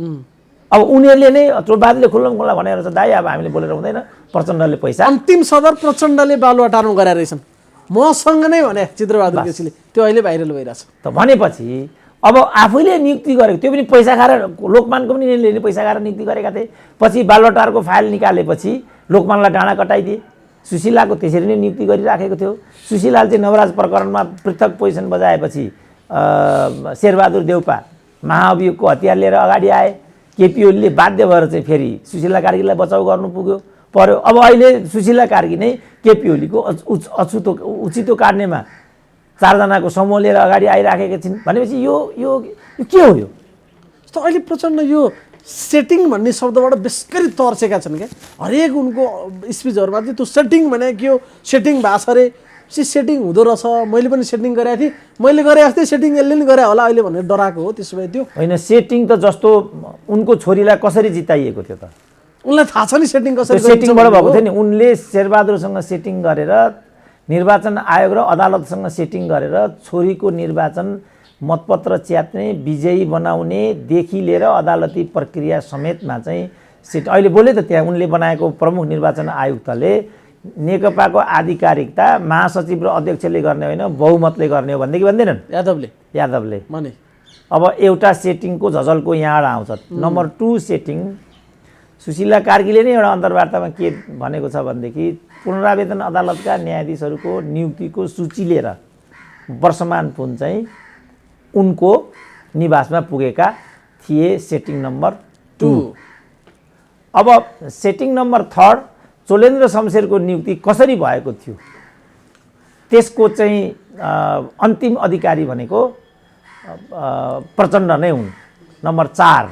अब उनीहरूले नै टोपबहादुरले खुल्लम खुल्ला भनेर छ, दाइ अब हामीले बोलेर हुँदैन, प्रचण्डले पैसा। अन्तिम सदर प्रचण्डले बालुवाटारमा गराएर रहेछन् मसँग नै भने चित्रबहादुर केसीले, त्यो अहिले भाइरल भइरहेछ। त भनेपछि अब आफैले नियुक्ति गरेको, त्यो पनि पैसा खाएर, लोकमानको पनि यिनीहरूले पैसा खाएर नियुक्ति गरेका थिए। पछि बालुवाटारको फाइल निकालेपछि लोकमानलाई डाँडा कटाइदिए। सुशीलाको त्यसरी नै नियुक्ति गरिराखेको थियो। सुशीलाले चाहिँ नवराज प्रकरणमा पृथक पोजिसन बजाएपछि शेरबहादुर देउपा महाअभियोगको हतियार लिएर अगाडि आए। केपी ओलीले बाध्य भएर चाहिँ फेरि सुशीला कार्कीलाई बचाउ गर्नु पर्यो। अब अहिले सुशीला कार्की नै केपी ओलीको उचितो काट्नेमा 4 जनाको समूह लिएर अगाडि आइराखेका छिन् भनेपछि यो यो के हो? यो जस्तो अहिले प्रचण्ड यो सेटिङ भन्ने शब्दबाट बेसरी तर्सेका छन् क्या। हरेक उनको स्पिचहरूमा चाहिँ त्यो सेटिङ भने के हो, सेटिङ भएको छ अरे, सेटिङ हुँदो रहेछ, मैले पनि सेटिङ गरेको थिएँ, मैले गरे जस्तै सेटिङ यसले नि गरे होला अहिले भनेर डराएको हो। त्यसो भए त्यो होइन, सेटिङ त जस्तो उनको छोरीलाई कसरी जिताइएको थियो त? उनलाई थाहा छ नि सेटिङ त्यो कसरी सेटिङबाट भएको थियो नि। उनले शेरबहादुरसँग सेटिङ गरेर निर्वाचन आयोग र अदालतसँग सेटिङ गरेर छोरीको निर्वाचन मतपत्र च्यात्ने विजयी बनाउनेदेखि लिएर अदालती प्रक्रिया समेतमा चाहिँ अहिले बोले त त्यहाँ उनले बनाएको प्रमुख निर्वाचन आयुक्तले नेकपाको आधिकारिकता महासचिव र अध्यक्षले गर्ने होइन बहुमतले गर्ने हो भनेदेखि भन्दैनन् यादवले माने। अब एउटा सेटिङको झझल्को यहाँबाट आउँछ। नम्बर 2 सेटिङ सुशीला कार्कीले नै एउटा अन्तर्वार्तामा के भनेको छ भनेदेखि पुनरावेदन अदालतका न्यायाधीशहरूको नियुक्तिको सूची लिएर वर्षमान पुन चाहिँ उनको निवासमा पुगेका थिए। Setting number 2। अब सेटिङ नम्बर 3 चोलेन्द्र शमशेरको नियुक्ति कसरी भएको थियो त्यसको चाहिँ अन्तिम अधिकारी भनेको प्रचण्ड नै हुन्। नम्बर 4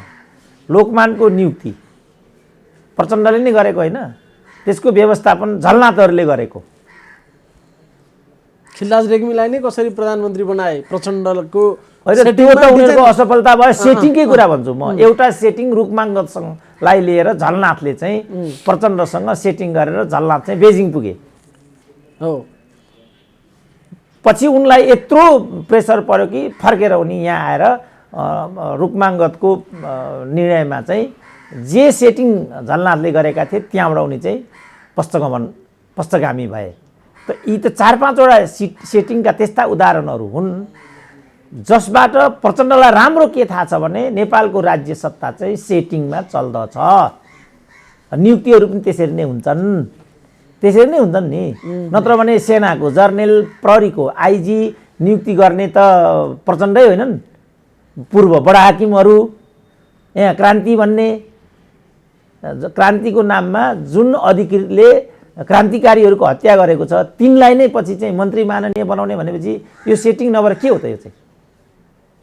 लोकमानको नियुक्ति प्रचण्डले नै गरेको होइन, त्यसको व्यवस्थापन झलनाथहरूले गरेको। खिलराज रेग्मीलाई नै कसरी प्रधानमन्त्री बनाए प्रचण्डको त्यो त उनीहरूको असफलता भयो। सेटिङकै कुरा भन्छु म। एउटा सेटिङ रुकमाङ्गतसँगलाई लिएर झलनाथले चाहिँ प्रचण्डसँग सेटिङ गरेर झलनाथ चाहिँ बेजिङ पुगे। हो पछि उनलाई यत्रो प्रेसर पर्यो कि फर्केर उनी यहाँ आएर रुकमाङ्गतको निर्णयमा चाहिँ जे सेटिङ झलनाथले गरेका थिए त्यहाँबाट उनी चाहिँ पश्चगामी भए। त यी त 4-5 वटा सेटिङका त्यस्ता उदाहरणहरू हुन् जसबाट प्रचण्डलाई राम्रो के थाहा छ भने नेपालको राज्य सत्ता चाहिँ सेटिङमा चल्दछ। नियुक्तिहरू पनि त्यसरी नै हुन्छन् नि। नत्र भने सेनाको जर्नेल, प्रहरीको आइजी नियुक्ति गर्ने त प्रचण्डै होइनन्। पूर्व बडा हाकिमहरू यहाँ क्रान्ति भन्ने क्रान्तिको नाममा जुन अधिकृतले क्रान्तिकारीहरूको हत्या गरेको छ तिनलाई नै पछि चाहिँ मन्त्री माननीय बनाउने भनेपछि यो सेटिङ नभएर के हो त? यो चाहिँ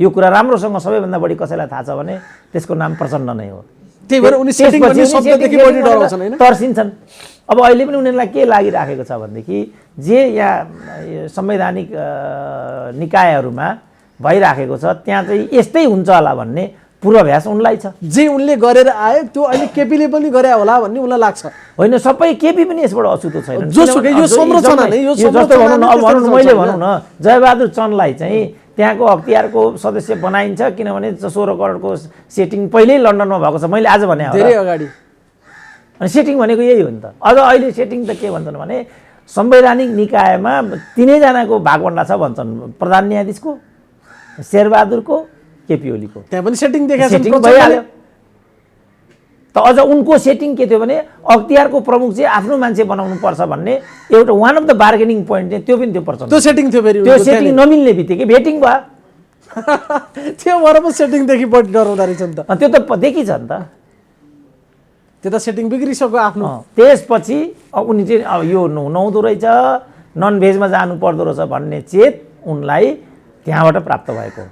यो कुरा राम्रोसँग सबैभन्दा बढी कसैलाई थाहा छ भने त्यसको नाम प्रचण्ड नै हो। त्यही भएर उनी सेटिङ भन्ने शब्ददेखि बढी डराउँछन् हैन? तर्सिन्छन्। अब अहिले पनि उनीहरूलाई के लागिराखेको छ भनेदेखि जे यहाँ संवैधानिक निकायहरूमा भइराखेको छ त्यहाँ चाहिँ यस्तै हुन्छ होला भन्ने पूर्वाभ्यास उनलाई छ। जे उनले गरेर आए त्यो अहिले केपीले पनि गरे होला भन्ने उनलाई लाग्छ। होइन, सबै केपी पनि यसबाट अछुतो छैन। जोसुकै यो संरचना नै यो मैले भनौँ न जयबहादुर चन्दलाई चाहिँ त्यहाँको अख्तियारको सदस्य बनाइन्छ किनभने 16 करोडको सेटिङ पहिल्यै लन्डनमा भएको छ। मैले आज भने धेरै अगाडि। अनि सेटिङ भनेको यही हो नि त। अझ अहिले सेटिङ त के भन्छन् भने संवैधानिक निकायमा 3 जनाको भागवण्डा छ भन्छन्, प्रधान न्यायाधीशको, शेरबहादुरको, केपी ओलीको। त्यहाँ पनि सेटिङ देखाएको सेटिङ भइहाल्यो। त अझ उनको सेटिङ के थियो भने अख्तियारको प्रमुख चाहिँ आफ्नो मान्छे बनाउनु पर्छ भन्ने एउटा one of the bargaining point चाहिँ त्यो पनि थियो प्रचण्ड। त्यो सेटिङ थियो फेरि। त्यो सेटिङ नमिल्ने बित्तिकै भेटिङ भयो। त्यो भएर पो सेटिङदेखि बढी डराउँदो रहेछ नि त। त्यो त देखिन्छ नि त। त्यो त सेटिङ बिग्रिसक्यो आफ्नो। त्यसपछि उनी चाहिँ अब यो नहुँदो रहेछ, नन भेजमा जानु पर्दो रहेछ भन्ने चेत उनलाई त्यहाँबाट प्राप्त भएको।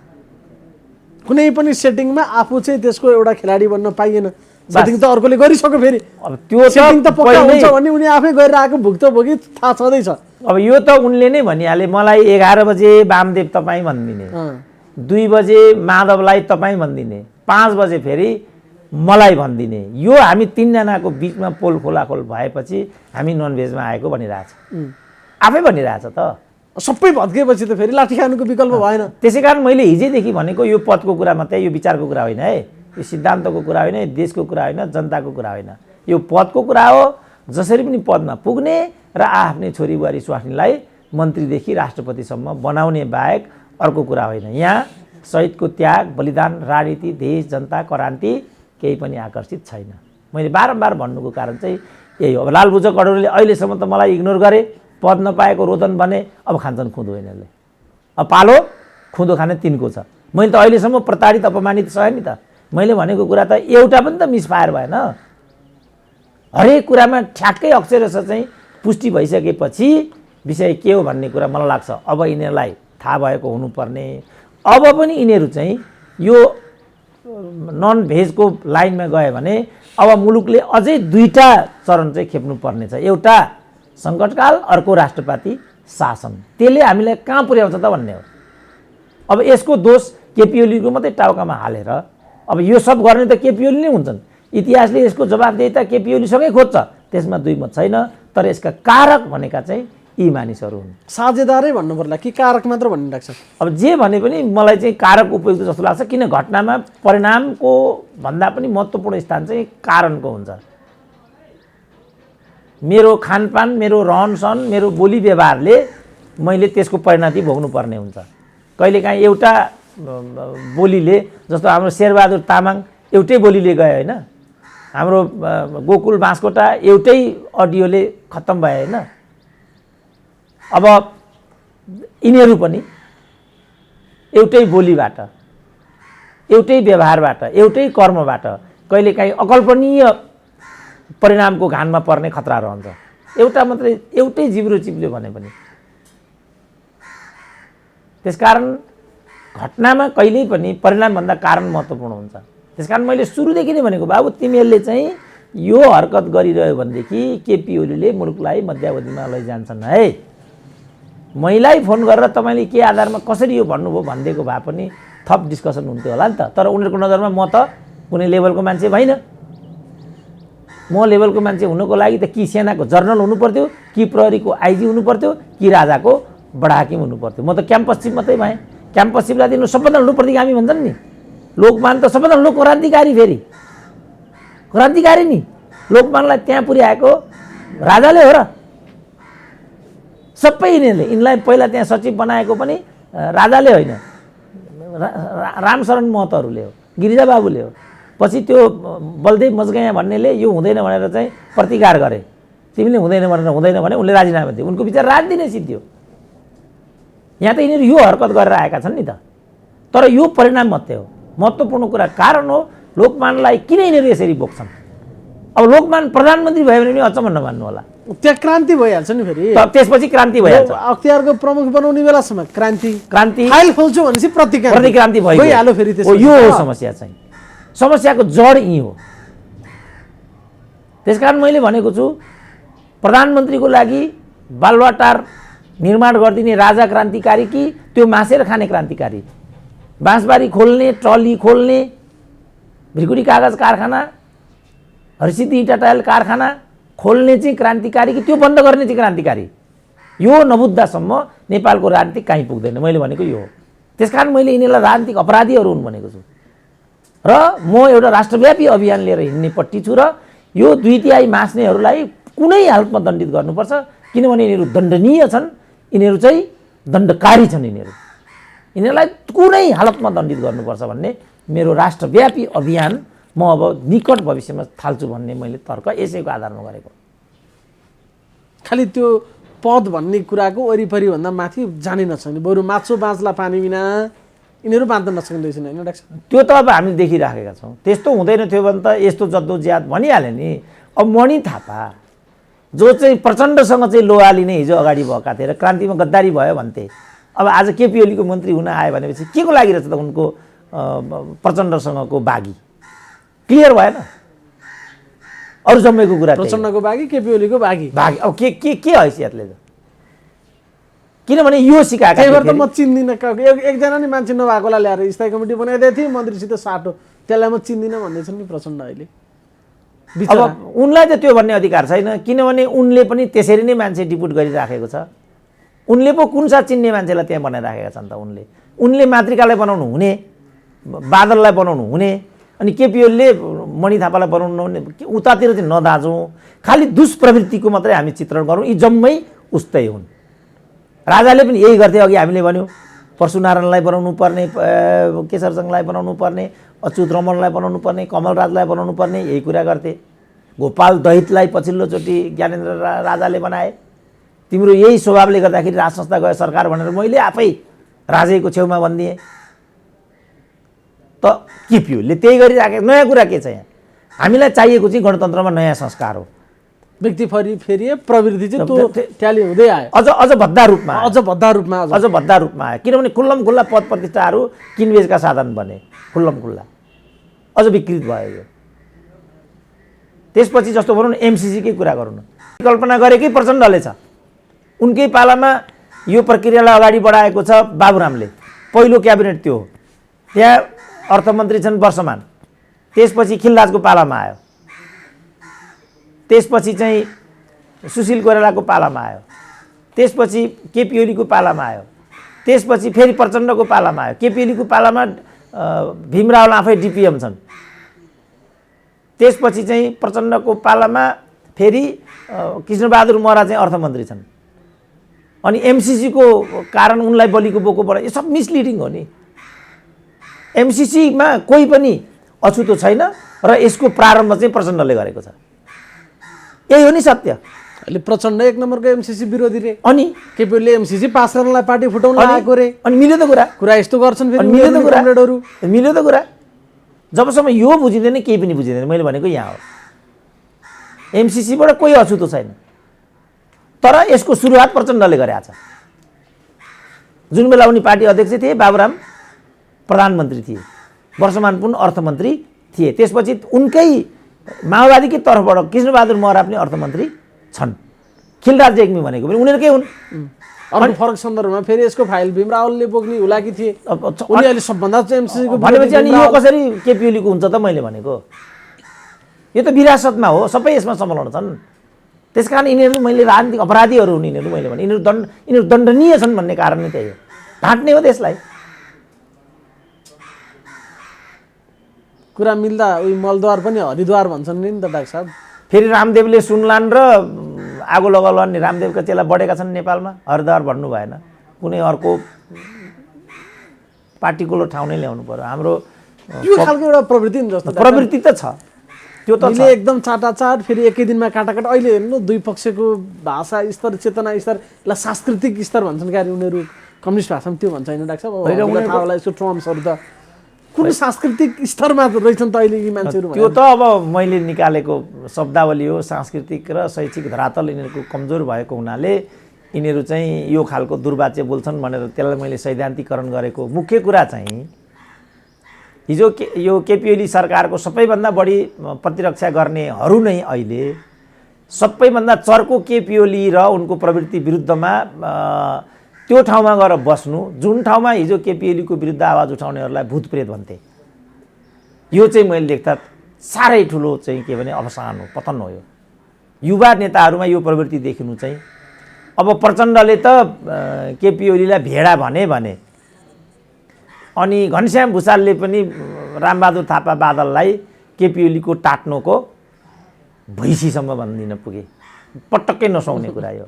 कुनै पनि सेटिङमा आफू चाहिँ त्यसको एउटा खेलाडी बन्न पाइएन। सेटिङ त अर्कोले गरिसक्यो फेरि। अब त्यो सेटिङ त पक्का हुन्छ भने उनी आफै गरेर आएको भुक्तभोगी थाहा छँदैछ। अब यो त उनले नै भनिहाले मलाई 11 बजे वामदेव तपाईँ भनिदिने, 2 बजे माधवलाई तपाईँ भनिदिने, 5 बजे फेरि मलाई भनिदिने। यो हामी 3 जनाको बिचमा पोल खोलाखोल भएपछि हामी नन भेजमा आएको भनिरहेछ। आफै भनिरहेछ त। सबै भत्किएपछि त फेरि लाठी खानुको विकल्प भएन। त्यसै कारण मैले हिजैदेखि भनेको यो पदको कुरा मात्रै, यो विचारको कुरा होइन है, यो सिद्धान्तको कुरा होइन, देशको कुरा होइन, जनताको कुरा होइन। यो पदको कुरा हो। जसरी पनि पदमा पुग्ने र आफ्नै छोरी बुहारी स्वास्नीलाई मन्त्रीदेखि राष्ट्रपतिसम्म बनाउने बाहेक अर्को कुरा होइन। यहाँ शहीदको त्याग, बलिदान, राजनीति, देश, जनता, क्रान्ति केही पनि आकर्षित छैन। मैले बारम्बार भन्नुको कारण चाहिँ यही हो। अब लालबुच्चा कटौरीले अहिलेसम्म त मलाई इग्नोर गरे, पद नपाएको रोदन भने, अब खान्छन् खुँदो यिनीहरूले। अब पालो खुँदो खाने तिनको छ। मैले त अहिलेसम्म प्रताडित अपमानित सहे नि त। मैले भनेको कुरा त एउटा पनि त मिसफायर भएन। हरेक कुरामा ठ्याक्कै अक्षरश चाहिँ पुष्टि भइसकेपछि विषय के हो भन्ने कुरा मलाई लाग्छ अब यिनीहरूलाई थाहा भएको हुनुपर्ने। अब पनि यिनीहरू चाहिँ यो नन भेजको लाइनमा गयो भने अब मुलुकले अझै 2टा चरण चाहिँ खेप्नुपर्ने छ। एउटा सङ्कटकाल, अर्को राष्ट्रपति शासन। त्यसले हामीलाई कहाँ पुर्याउँछ त भन्ने हो। अब यसको दोष केपी ओलीको मात्रै टाउकामा हालेर अब यो सब गर्ने त केपी ओली नै हुन्छन्। इतिहासले यसको जवाफदेहिता केपी ओलीसँगै खोज्छ, त्यसमा दुई मत छैन। तर यसका कारक भनेका चाहिँ यी मानिसहरू हुन्। साझेदारै भन्नु पर्ला कि कारक मात्र भन्ने लाग्छ? अब जे भने पनि मलाई चाहिँ कारक उपयुक्त जस्तो लाग्छ, किन घटनामा परिणामको भन्दा पनि महत्त्वपूर्ण स्थान चाहिँ कारणको हुन्छ। मेरो खानपान, मेरो रहनसहन, मेरो बोली व्यवहारले मैले त्यसको परिणति भोग्नुपर्ने हुन्छ। कहिलेकाहीँ एउटा बोलीले, जस्तो हाम्रो शेरबहादुर तामाङ एउटै बोलीले गए होइन, हाम्रो गोकुल बाँसकोटा एउटै अडियोले खत्तम भए होइन। अब यिनीहरू पनि एउटै बोलीबाट, एउटै व्यवहारबाट, एउटै कर्मबाट कहिलेकाहीँ अकल्पनीय परिणामको घानमा पर्ने खतरा रहन्छ। एउटा मात्रै, एउटै जिब्रो चिप्ल्यो भने पनि। त्यसकारण घटनामा कहिल्यै पनि परिणामभन्दा कारण महत्त्वपूर्ण हुन्छ। त्यसकारण मैले सुरुदेखि नै भनेको, बाबु तिमीहरूले चाहिँ यो हरकत गरिरह्यो भनेदेखि केपी ओलीले मुलुकलाई मध्यावधिमा लैजान्छन् है। मैलाई फोन गरेर तपाईँले के आधारमा कसरी यो भन्नुभयो भनिदिएको भए पनि थप डिस्कसन हुन्थ्यो होला नि त। तर उनीहरूको नजरमा म त कुनै लेभलको मान्छे भइन। म लेभलको मान्छे हुनुको लागि त कि सेनाको जर्नल हुनुपर्थ्यो, कि प्रहरीको आइजी हुनुपर्थ्यो, कि राजाको बडाहाकिम हुनुपर्थ्यो। म त क्याम्पस चिफ मात्रै भएँ। क्याम्पस चिफलाई दिनु सबभन्दा ठुलो प्रतिगामी भन्छन् नि। लोकमान त सबभन्दा ठुलो क्रान्तिकारी, फेरि क्रान्तिकारी नि। लोकमानलाई त्यहाँ पुर्याएको राजाले हो र। सबै यिनलाई पहिला त्यहाँ सचिव बनाएको पनि राजाले होइन, रामशरण महतोहरूले हो, गिरिजाबाबुले हो। पछि त्यो बलदेव मजगैयाँ भन्नेले यो हुँदैन भनेर चाहिँ प्रतिकार गरे। तिमीले हुँदैन भनेर हुँदैन भने उनले राजीनामा दिए। उनको विचार राजनीति नै सिद्धियो। यहाँ त यिनीहरू यो हरकत गरेर आएका छन् नि त। तर यो परिणाम मात्रै हो, महत्त्वपूर्ण कुरा कारण हो। लोकमानलाई किन यिनीहरू यसरी बोक्छन्? अब लोकमान प्रधानमन्त्री भयो भने पनि अचम्म नमान्नु होला, त्यहाँ क्रान्ति भइहाल्छ नि फेरि। त्यसपछि क्रान्ति भइहाल्छ। अख्तियारको प्रमुख बनाउने बेलासम्म क्रान्ति फाइल खोल्छु भनेपछि प्रतिक्रान्ति भइहाल्यो फेरि। यो हो समस्या चाहिँ। समस्याको जड यही हो। त्यसकारण मैले भनेको छु, प्रधानमन्त्रीको लागि बालुवाटार निर्माण गरिदिने राजा क्रान्तिकारी कि त्यो मासेर खाने क्रान्तिकारी? बाँसबारी खोल्ने, ट्रली खोल्ने, भ्रिकुटी कागज कारखाना, हरसिद्धि इँटा टायल कारखाना खोल्ने चाहिँ क्रान्तिकारी कि त्यो बन्द गर्ने चाहिँ क्रान्तिकारी? यो नबुझ्दासम्म नेपालको राजनीति कहीँ पुग्दैन। मैले भनेको यो हो। त्यसकारण मैले यिनीहरूलाई राजनीतिक अपराधीहरू हुन् भनेको छु र म एउटा राष्ट्रव्यापी अभियान लिएर हिँड्नेपट्टि छु। र यो 2/3 मास्नेहरूलाई कुनै हालतमा दण्डित गर्नुपर्छ, किनभने यिनीहरू दण्डनीय छन्, यिनीहरू चाहिँ दण्डकारी छन्। यिनीहरूलाई कुनै हालतमा दण्डित गर्नुपर्छ भन्ने मेरो राष्ट्रव्यापी अभियान म अब निकट भविष्यमा थाल्छु भन्ने मैले तर्क यसैको आधारमा गरेको। खालि त्यो पद भन्ने कुराको वरिपरि भन्दा माथि जाने नसक्ने, बरु माछो बाँच्ला पानी बिना यिनीहरू बाँच्न नसक्ने रहेछन् होइन डाक्टर? त्यो त अब हामीले देखिराखेका छौँ। त्यस्तो हुँदैन थियो भने त यस्तो जद्दोज्याद भनिहाल्यो नि। अब मणि थापा जो चाहिँ प्रचण्डसँग चाहिँ लोहाली नै हिजो अगाडि भएका थिए र क्रान्तिमा गद्दारी भयो भन्थे, अब आज केपी ओलीको मन्त्री हुन आयो भनेपछि के को लागि रहेछ त उनको प्रचण्डसँगको बागी? क्लियर भएन? अरू जम्मैको कुरा प्रचण्डको बागी, केपी ओलीको बागी। अब के हैसियतले त? किनभने यो सिकाएको त्यही भएर त म चिन्दिनँ। एकजना नि मान्छे नभएकोलाई ल्याएर स्थायी कमिटी बनाइदिएको थिएँ, मन्त्रीसित साटो, त्यसलाई म चिन्दिनँ भन्दैछन् नि प्रचण्ड अहिले। अब उनलाई त त्यो भन्ने अधिकार छैन, किनभने उनले पनि त्यसरी नै मान्छे डिपुट गरिराखेको छ। उनले पो कुन सा चिन्ने मान्छेलाई त्यहाँ बनाइराखेका छन् त? उनले मातृकालाई बनाउनु हुने, बादललाई बनाउनु हुने, अनि केपी ओलीले मणि थापालाई बनाउनु नहुने। उतातिर चाहिँ नदाजौँ, खालि दुष्प्रवृत्तिको मात्रै हामी चित्रण गरौँ। यी जम्मै उस्तै हुन्। राजाले पनि यही गर्थे। अघि हामीले भन्यौँ, परशुनारायणलाई बनाउनु पर्ने, केशरजङलाई बनाउनु पर्ने, अच्युत रमणलाई बनाउनु पर्ने, कमलराजलाई बनाउनु पर्ने, यही कुरा गर्थे। गोपाल दहितलाई पछिल्लोचोटि ज्ञानेन्द्र राजाले बनाए। तिम्रो यही स्वभावले गर्दाखेरि राज संस्था गयो सरकार भनेर मैले आफै राजैको छेउमा भनिदिएँ। त केपी ओलीले त्यही गरिराखेको। नयाँ कुरा के छ यहाँ? हामीलाई चाहिएको चाहिँ गणतन्त्रमा नयाँ संस्कार हो। व्यक्ति फेरि प्रवृत्ति चाहिँ त्यो ट्याली हुँदै आयो, अझ भद्दा रूपमा आयो। किनभने खुल्लम खुल्ला पद प्रतिष्ठाहरू किनबेचका साधन बने, खुल्लम खुल्ला अझ विकृत भयो यो। त्यसपछि जस्तो भनौँ न, एमसिसीकै कुरा गरौँ न, कल्पना गरेकै प्रचण्डले छ। उनकै पालामा यो प्रक्रियालाई अगाडि बढाएको छ बाबुरामले। पहिलो क्याबिनेट त्यो हो। त्यहाँ अर्थमन्त्री छन् वर्षमान, त्यसपछि खिलराजको पालामा आयो, त्यसपछि चाहिँ सुशील कोइरालाको पालामा आयो, त्यसपछि केपी ओलीको पालामा आयो, त्यसपछि फेरि प्रचण्डको पालामा आयो। केपी ओलीको पालामा भीमरावल आफै डिपिएम छन्, त्यसपछि चाहिँ प्रचण्डको पालामा फेरि कृष्णबहादुर महरा चाहिँ अर्थमन्त्री छन्। अनि एमसिसीको कारण उनलाई बलिको बोको पऱ्यो। यो सब मिसलिडिङ हो नि। एमसिसीमा कोही पनि अछुतो छैन र यसको प्रारम्भ चाहिँ प्रचण्डले गरेको छ। यही हो नि सत्य। अहिले प्रचण्ड एक नम्बरको एमसिसी विरोधी रे, अनि केपी ओलीले एमसिसी पास गर्नलाई पार्टी फुटाउन लागेको रे। अनि मिल्यो त कुरा यस्तो गर्छन् फेरि मिल्यो त कुरा कमरेडहरू। मिल्यो त कुरा। जबसम्म यो बुझिँदैन केही पनि बुझिँदैन। मैले भनेको यहाँ हो, एमसिसीबाट कोही अछुतो छैन, तर यसको सुरुवात प्रचण्डले गरेका छ। जुन बेला उनी पार्टी अध्यक्ष थिए, बाबुराम प्रधानमन्त्री थिए, वर्षमान पुन अर्थमन्त्री थिए। त्यसपछि उनकै माओवादीकै तर्फबाट कृष्णबहादुर महरा पनि अर्थमन्त्री छन्। खिलराज रेग्मी भनेको पनि उनीहरूकै हुन्। अर्को फरक सन्दर्भमा फेरि यसको फाइल भीमरावलले बोक्ने हुलाकी थिए। उनी अहिले सबभन्दा एमसिसीको भनेपछि अनि यो कसरी केपी ओलीको हुन्छ त? मैले भनेको यो त विरासतमा हो, सबै यसमा संलग्न छन्। त्यसकारण यिनीहरू मैले राजनीतिक अपराधीहरू हुन् यिनीहरू। मैले भने यिनीहरू दण्डनीय छन् भन्ने कारण नै त्यही हो। ढाँट्ने हो त्यसलाई। कुरा मिल्दा उही मलद्वार पनि हरिद्वार भन्छन् नि त डाक्टर साहब। फेरि रामदेवले सुनलान र आगो लगाउलान् नि रामदेवका चेला बढेका छन् नेपालमा। हरिद्वार भन्नु भएन, कुनै अर्को पार्टिकुलर ठाउँ नै ल्याउनु पर्यो। हाम्रो यो खालको एउटा प्रवृत्ति नि जस्तो प्रवृत्ति त छ, त्यो त छ। एकदम चाटाचाट फेरि एकै दिनमा काटाकाट। अहिले हेर्नु दुई पक्षको भाषा स्तर, चेतना स्तर, यसलाई सांस्कृतिक स्तर भन्छन् क्यारे उनीहरू। कम्युनिस्ट भाषामा त्यो भन्छ होइन डाक्टर साहब? थाहा होला यसको टर्म्सहरू त कुनै सांस्कृतिक स्तरमा रहेछन् त अहिले यी मान्छेहरू। त्यो त अब मैले निकालेको शब्दावली हो। सांस्कृतिक र शैक्षिक धरातल यिनीहरूको कमजोर भएको हुनाले यिनीहरू चाहिँ यो खालको दुर्वाच्य बोल्छन् भनेर त्यसलाई मैले सैद्धान्तिकरण गरेको। मुख्य कुरा चाहिँ हिजो यो केपी ओली सरकारको सबैभन्दा बढी प्रतिरक्षा गर्नेहरू नै अहिले सबैभन्दा चर्को केपी ओली र उनको प्रवृत्ति विरुद्धमा त्यो ठाउँमा गएर बस्नु, जुन ठाउँमा हिजो केपी ओलीको विरुद्ध आवाज उठाउनेहरूलाई भूतप्रेत भन्थे। यो चाहिँ मैले देख्दा साह्रै ठुलो चाहिँ के भने अवसान हो, पतन हो। यो युवा नेताहरूमा यो प्रवृत्ति देखिनु चाहिँ। अब प्रचण्डले त केपी ओलीलाई भेडा भने अनि घनश्याम भुषालले पनि रामबहादुर थापा बादललाई केपी ओलीको टाट्नोको भैँसीसम्म भन्दिन पुगे। पटक्कै नसुहाउने कुरा यो।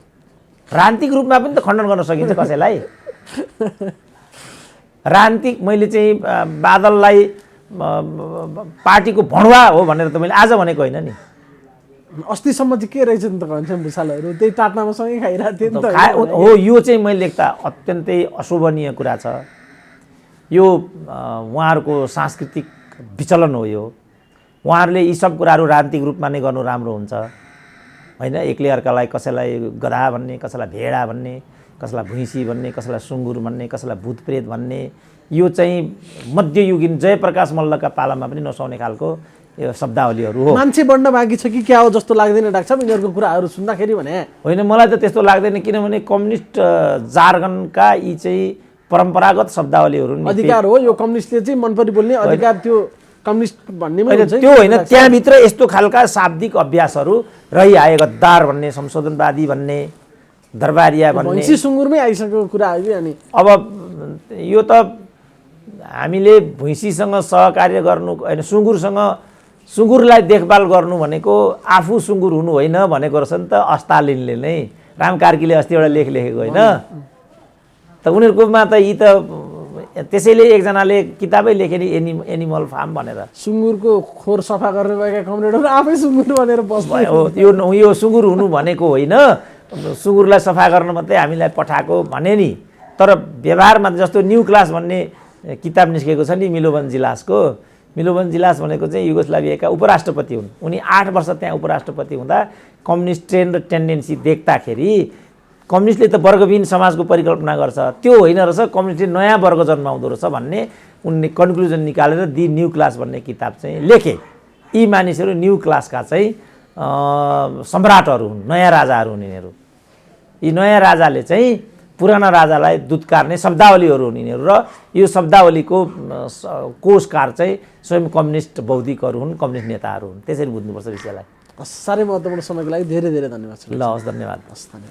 राजनीतिक रूपमा पनि त खण्डन गर्न सकिन्छ कसैलाई। राजनीतिक मैले चाहिँ बादललाई पार्टीको भणुवा हो भनेर त मैले आज भनेको होइन नि। अस्तिसम्म चाहिँ के रहेछ नि त घनश्याम भुषालहरू त्यही टाट्नामा सँगै खाइरहेको थिए नि त हो। यो चाहिँ मैले देख्दा अत्यन्तै अशोभनीय कुरा छ। यो उहाँहरूको सांस्कृतिक विचलन हो। यो उहाँहरूले यी सब कुराहरू राजनीतिक रूपमा नै गर्नु राम्रो हुन्छ होइन। एकले अर्कालाई कसैलाई गधा भन्ने, कसैलाई भेडा भन्ने, कसैलाई भुइँसी भन्ने, कसैलाई सुँगुर भन्ने, कसैलाई भूतप्रेत भन्ने, यो चाहिँ मध्ययुगीन जयप्रकाश मल्लका पालामा पनि नसुहाउने खालको यो शब्दावलीहरू हो। मान्छे बढ्न बाँकी छ कि क्या हो जस्तो लाग्दैन डाक्टर साहब यिनीहरूको कुराहरू सुन्दाखेरि भने? होइन, मलाई त त्यस्तो लाग्दैन। किनभने कम्युनिस्ट जार्गनका यी चाहिँ परम्परागत शब्दावलीहरू अधिकार हो। यो कम्युनिस्टले चाहिँ मन परि बोल्ने अधिकार त्यो कम्युनिस्ट भन्ने त्यो होइन। त्यहाँभित्र यस्तो खालका शाब्दिक अभ्यासहरू रहिआए। गद्दार भन्ने, संशोधनवादी भन्ने, दरबारिया भन्ने, सुँगुरमै आइसकेको कुरा आयो अनि। अब यो त हामीले भुइँसीसँग सहकार्य गर्नु होइन, सुँगुरलाई देखभाल गर्नु भनेको आफू सुँगुर हुनु होइन भनेको रहेछ नि त स्टालिनले नै। राम कार्कीले अस्ति एउटा लेख लेखेको होइन त उनीहरूकोमा त यी त त्यसैले एकजनाले किताबै लेखे नि एनिमल फार्म भनेर। सुँगुरको खोर सफा गर्ने भएका कमरेडहरू आफै सुँगुर भनेर बस्नु हो। यो सुँगुर हुनु भनेको होइन, सुँगुरलाई सफा गर्न मात्रै हामीलाई पठाएको भने नि। तर व्यवहारमा जस्तो न्यू क्लास भन्ने किताब निस्केको छ नि मिलोभन जिलासको। मिलोभन जिलास भनेको चाहिँ युगोस्लाभियाका उपराष्ट्रपति हुन्। उनी 8 वर्ष त्यहाँ उपराष्ट्रपति हुँदा कम्युनिस्ट ट्रेन्ड र टेन्डेन्सी देख्दाखेरि कम्युनिस्टले त वर्गविहीन समाजको परिकल्पना गर्छ, त्यो होइन रहेछ, कम्युनिस्टले नयाँ वर्ग जन्माउँदो रहेछ भन्ने उनले कन्क्लुजन निकालेर दि न्यू क्लास भन्ने किताब चाहिँ लेखे। यी मानिसहरू न्यू क्लासका चाहिँ सम्राटहरू हुन्, नयाँ राजाहरू हुन् यिनीहरू। यी नयाँ राजाले चाहिँ पुराना राजालाई दुत्कार्ने शब्दावलीहरू हुन् यिनीहरू र यो शब्दावलीको कोषकार चाहिँ स्वयं कम्युनिस्ट बौद्धिकहरू हुन्, कम्युनिस्ट नेताहरू हुन्। त्यसरी बुझ्नुपर्छ विषयलाई। साह्रै महत्त्वपूर्ण समयको लागि धेरै धेरै धन्यवाद। ल हस्, धन्यवाद। हस्, धन्यवाद।